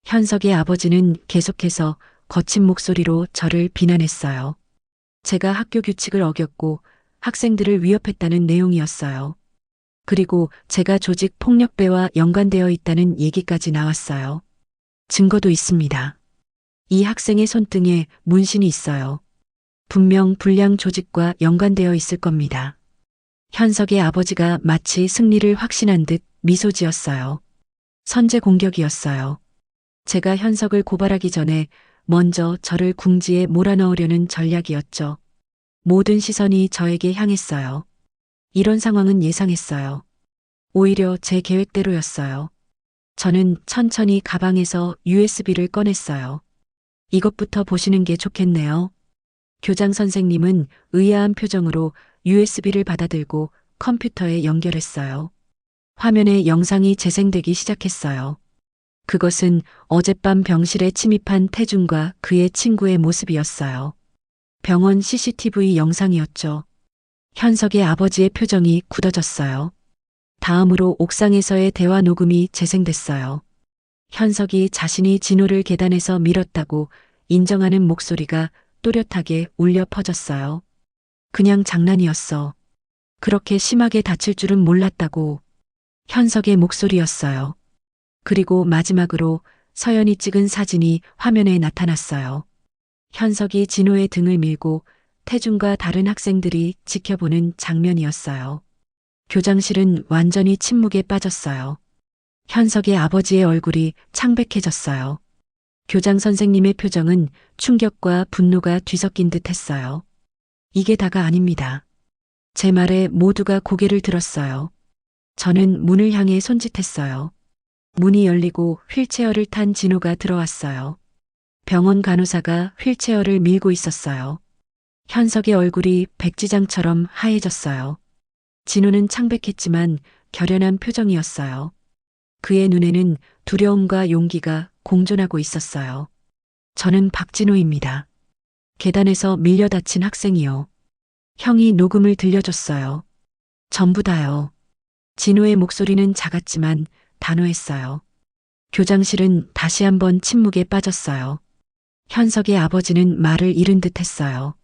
현석의 아버지는 계속해서 거친 목소리로 저를 비난했어요. 제가 학교 규칙을 어겼고 학생들을 위협했다는 내용이었어요. 그리고 제가 조직 폭력배와 연관되어 있다는 얘기까지 나왔어요. 증거도 있습니다. 이 학생의 손등에 문신이 있어요. 분명 불량 조직과 연관되어 있을 겁니다. 현석의 아버지가 마치 승리를 확신한 듯 미소 지었어요. 선제 공격이었어요. 제가 현석을 고발하기 전에 먼저 저를 궁지에 몰아넣으려는 전략이었죠. 모든 시선이 저에게 향했어요. 이런 상황은 예상했어요. 오히려 제 계획대로였어요. 저는 천천히 가방에서 USB를 꺼냈어요. 이것부터 보시는 게 좋겠네요. 교장 선생님은 의아한 표정으로 USB를 받아들고 컴퓨터에 연결했어요. 화면에 영상이 재생되기 시작했어요. 그것은 어젯밤 병실에 침입한 태준과 그의 친구의 모습이었어요. 병원 CCTV 영상이었죠. 현석의 아버지의 표정이 굳어졌어요. 다음으로 옥상에서의 대화 녹음이 재생됐어요. 현석이 자신이 진호를 계단에서 밀었다고 인정하는 목소리가 또렷하게 울려 퍼졌어요. 그냥 장난이었어. 그렇게 심하게 다칠 줄은 몰랐다고. 현석의 목소리였어요. 그리고 마지막으로 서연이 찍은 사진이 화면에 나타났어요. 현석이 진호의 등을 밀고 태준과 다른 학생들이 지켜보는 장면이었어요. 교장실은 완전히 침묵에 빠졌어요. 현석의 아버지의 얼굴이 창백해졌어요. 교장 선생님의 표정은 충격과 분노가 뒤섞인 듯 했어요. 이게 다가 아닙니다. 제 말에 모두가 고개를 들었어요. 저는 문을 향해 손짓했어요. 문이 열리고 휠체어를 탄 진호가 들어왔어요. 병원 간호사가 휠체어를 밀고 있었어요. 현석의 얼굴이 백지장처럼 하얘졌어요. 진호는 창백했지만 결연한 표정이었어요. 그의 눈에는 두려움과 용기가 공존하고 있었어요. 저는 박진호입니다. 계단에서 밀려 다친 학생이요. 형이 녹음을 들려줬어요. 전부 다요. 진호의 목소리는 작았지만 단호했어요. 교장실은 다시 한번 침묵에 빠졌어요. 현석의 아버지는 말을 잃은 듯 했어요.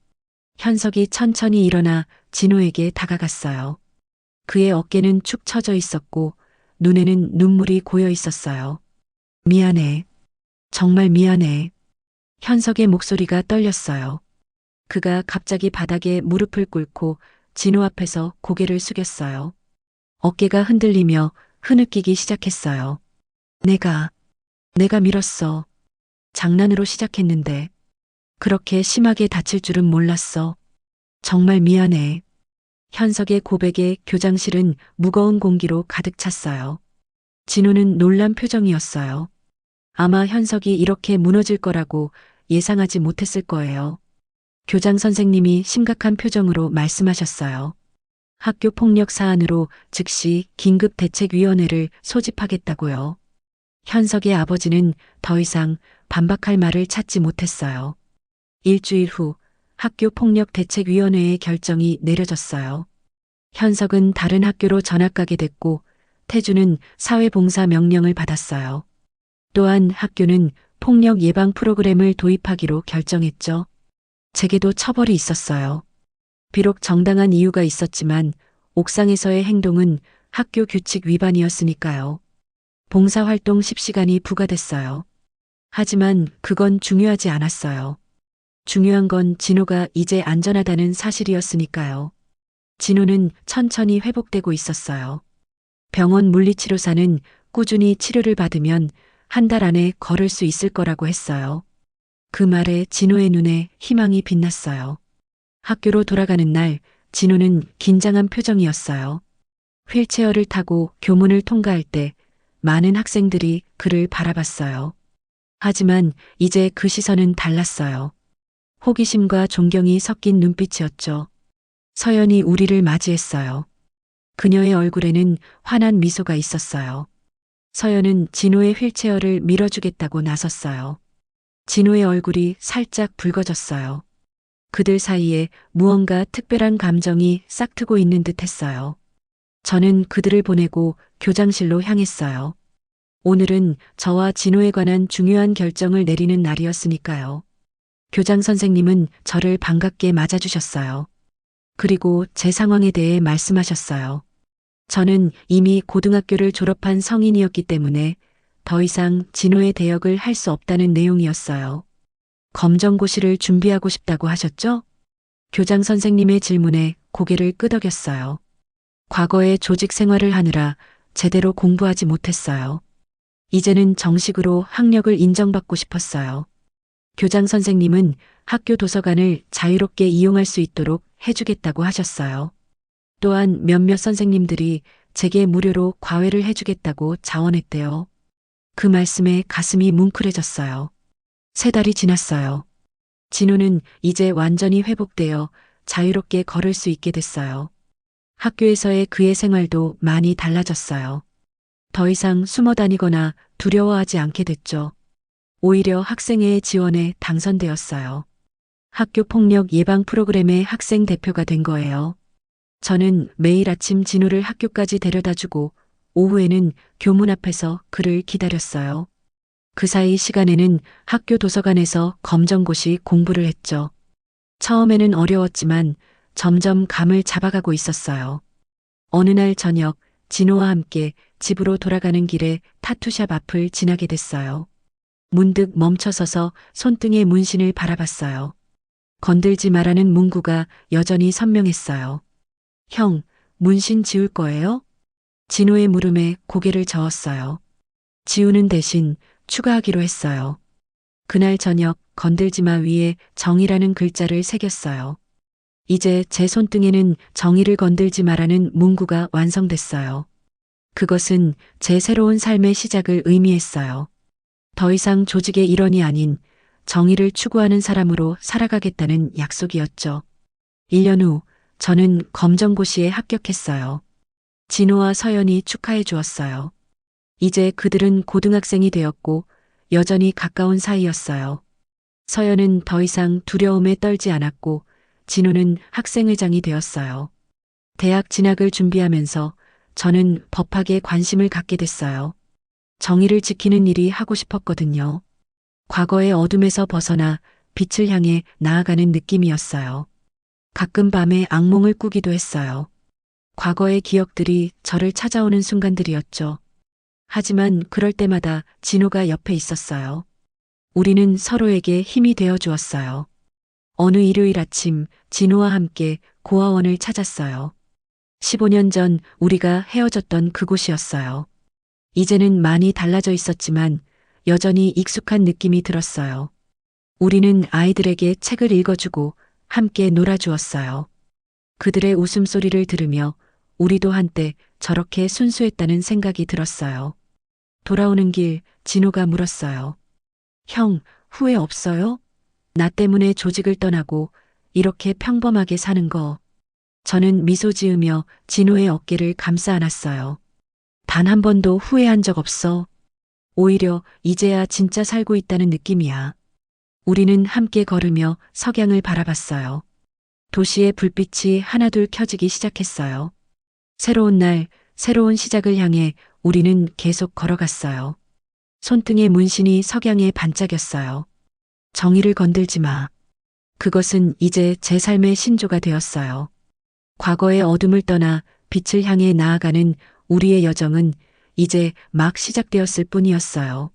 현석이 천천히 일어나 진호에게 다가갔어요. 그의 어깨는 축 처져 있었고 눈에는 눈물이 고여 있었어요. 미안해. 정말 미안해. 현석의 목소리가 떨렸어요. 그가 갑자기 바닥에 무릎을 꿇고 진호 앞에서 고개를 숙였어요. 어깨가 흔들리며 흐느끼기 시작했어요. 내가 밀었어. 장난으로 시작했는데 그렇게 심하게 다칠 줄은 몰랐어. 정말 미안해. 현석의 고백에 교장실은 무거운 공기로 가득 찼어요. 진호는 놀란 표정이었어요. 아마 현석이 이렇게 무너질 거라고 예상하지 못했을 거예요. 교장 선생님이 심각한 표정으로 말씀하셨어요. 학교 폭력 사안으로 즉시 긴급대책위원회를 소집하겠다고요. 현석의 아버지는 더 이상 반박할 말을 찾지 못했어요. 일주일 후 학교 폭력 대책위원회의 결정이 내려졌어요. 현석은 다른 학교로 전학 가게 됐고 태주는 사회봉사 명령을 받았어요. 또한 학교는 폭력 예방 프로그램을 도입하기로 결정했죠. 제게도 처벌이 있었어요. 비록 정당한 이유가 있었지만 옥상에서의 행동은 학교 규칙 위반이었으니까요. 봉사활동 10시간이 부과됐어요. 하지만 그건 중요하지 않았어요. 중요한 건 진호가 이제 안전하다는 사실이었으니까요. 진호는 천천히 회복되고 있었어요. 병원 물리치료사는 꾸준히 치료를 받으면 한 달 안에 걸을 수 있을 거라고 했어요. 그 말에 진호의 눈에 희망이 빛났어요. 학교로 돌아가는 날 진호는 긴장한 표정이었어요. 휠체어를 타고 교문을 통과할 때 많은 학생들이 그를 바라봤어요. 하지만 이제 그 시선은 달랐어요. 호기심과 존경이 섞인 눈빛이었죠. 서연이 우리를 맞이했어요. 그녀의 얼굴에는 환한 미소가 있었어요. 서연은 진호의 휠체어를 밀어주겠다고 나섰어요. 진호의 얼굴이 살짝 붉어졌어요. 그들 사이에 무언가 특별한 감정이 싹트고 있는 듯 했어요. 저는 그들을 보내고 교장실로 향했어요. 오늘은 저와 진호에 관한 중요한 결정을 내리는 날이었으니까요. 교장 선생님은 저를 반갑게 맞아주셨어요. 그리고 제 상황에 대해 말씀하셨어요. 저는 이미 고등학교를 졸업한 성인이었기 때문에 더 이상 진호의 대역을 할 수 없다는 내용이었어요. 검정고시를 준비하고 싶다고 하셨죠? 교장 선생님의 질문에 고개를 끄덕였어요. 과거에 조직 생활을 하느라 제대로 공부하지 못했어요. 이제는 정식으로 학력을 인정받고 싶었어요. 교장 선생님은 학교 도서관을 자유롭게 이용할 수 있도록 해주겠다고 하셨어요. 또한 몇몇 선생님들이 제게 무료로 과외를 해주겠다고 자원했대요. 그 말씀에 가슴이 뭉클해졌어요. 3달이 지났어요. 진호는 이제 완전히 회복되어 자유롭게 걸을 수 있게 됐어요. 학교에서의 그의 생활도 많이 달라졌어요. 더 이상 숨어 다니거나 두려워하지 않게 됐죠. 오히려 학생회의 지원에 당선되었어요. 학교 폭력 예방 프로그램의 학생 대표가 된 거예요. 저는 매일 아침 진호를 학교까지 데려다 주고 오후에는 교문 앞에서 그를 기다렸어요. 그 사이 시간에는 학교 도서관에서 검정고시 공부를 했죠. 처음에는 어려웠지만 점점 감을 잡아가고 있었어요. 어느 날 저녁 진호와 함께 집으로 돌아가는 길에 타투샵 앞을 지나게 됐어요. 문득 멈춰서서 손등의 문신을 바라봤어요. 건들지 말라는 문구가 여전히 선명했어요. 형, 문신 지울 거예요? 진호의 물음에 고개를 저었어요. 지우는 대신 추가하기로 했어요. 그날 저녁 건들지마 위에 정이라는 글자를 새겼어요. 이제 제 손등에는 정의를 건들지 마라는 문구가 완성됐어요. 그것은 제 새로운 삶의 시작을 의미했어요. 더 이상 조직의 일원이 아닌 정의를 추구하는 사람으로 살아가겠다는 약속이었죠. 1년 후 저는 검정고시에 합격했어요. 진호와 서연이 축하해 주었어요. 이제 그들은 고등학생이 되었고 여전히 가까운 사이였어요. 서연은 더 이상 두려움에 떨지 않았고 진호는 학생회장이 되었어요. 대학 진학을 준비하면서 저는 법학에 관심을 갖게 됐어요. 정의를 지키는 일이 하고 싶었거든요. 과거의 어둠에서 벗어나 빛을 향해 나아가는 느낌이었어요. 가끔 밤에 악몽을 꾸기도 했어요. 과거의 기억들이 저를 찾아오는 순간들이었죠. 하지만 그럴 때마다 진호가 옆에 있었어요. 우리는 서로에게 힘이 되어 주었어요. 어느 일요일 아침 진호와 함께 고아원을 찾았어요. 15년 전 우리가 헤어졌던 그곳이었어요. 이제는 많이 달라져 있었지만 여전히 익숙한 느낌이 들었어요. 우리는 아이들에게 책을 읽어주고 함께 놀아주었어요. 그들의 웃음소리를 들으며 우리도 한때 저렇게 순수했다는 생각이 들었어요. 돌아오는 길 진호가 물었어요. 형, 후회 없어요? 나 때문에 조직을 떠나고 이렇게 평범하게 사는 거. 저는 미소 지으며 진호의 어깨를 감싸 안았어요. 단 한 번도 후회한 적 없어. 오히려 이제야 진짜 살고 있다는 느낌이야. 우리는 함께 걸으며 석양을 바라봤어요. 도시의 불빛이 하나둘 켜지기 시작했어요. 새로운 날, 새로운 시작을 향해 우리는 계속 걸어갔어요. 손등의 문신이 석양에 반짝였어요. 정의를 건들지 마. 그것은 이제 제 삶의 신조가 되었어요. 과거의 어둠을 떠나 빛을 향해 나아가는 우리의 여정은 이제 막 시작되었을 뿐이었어요.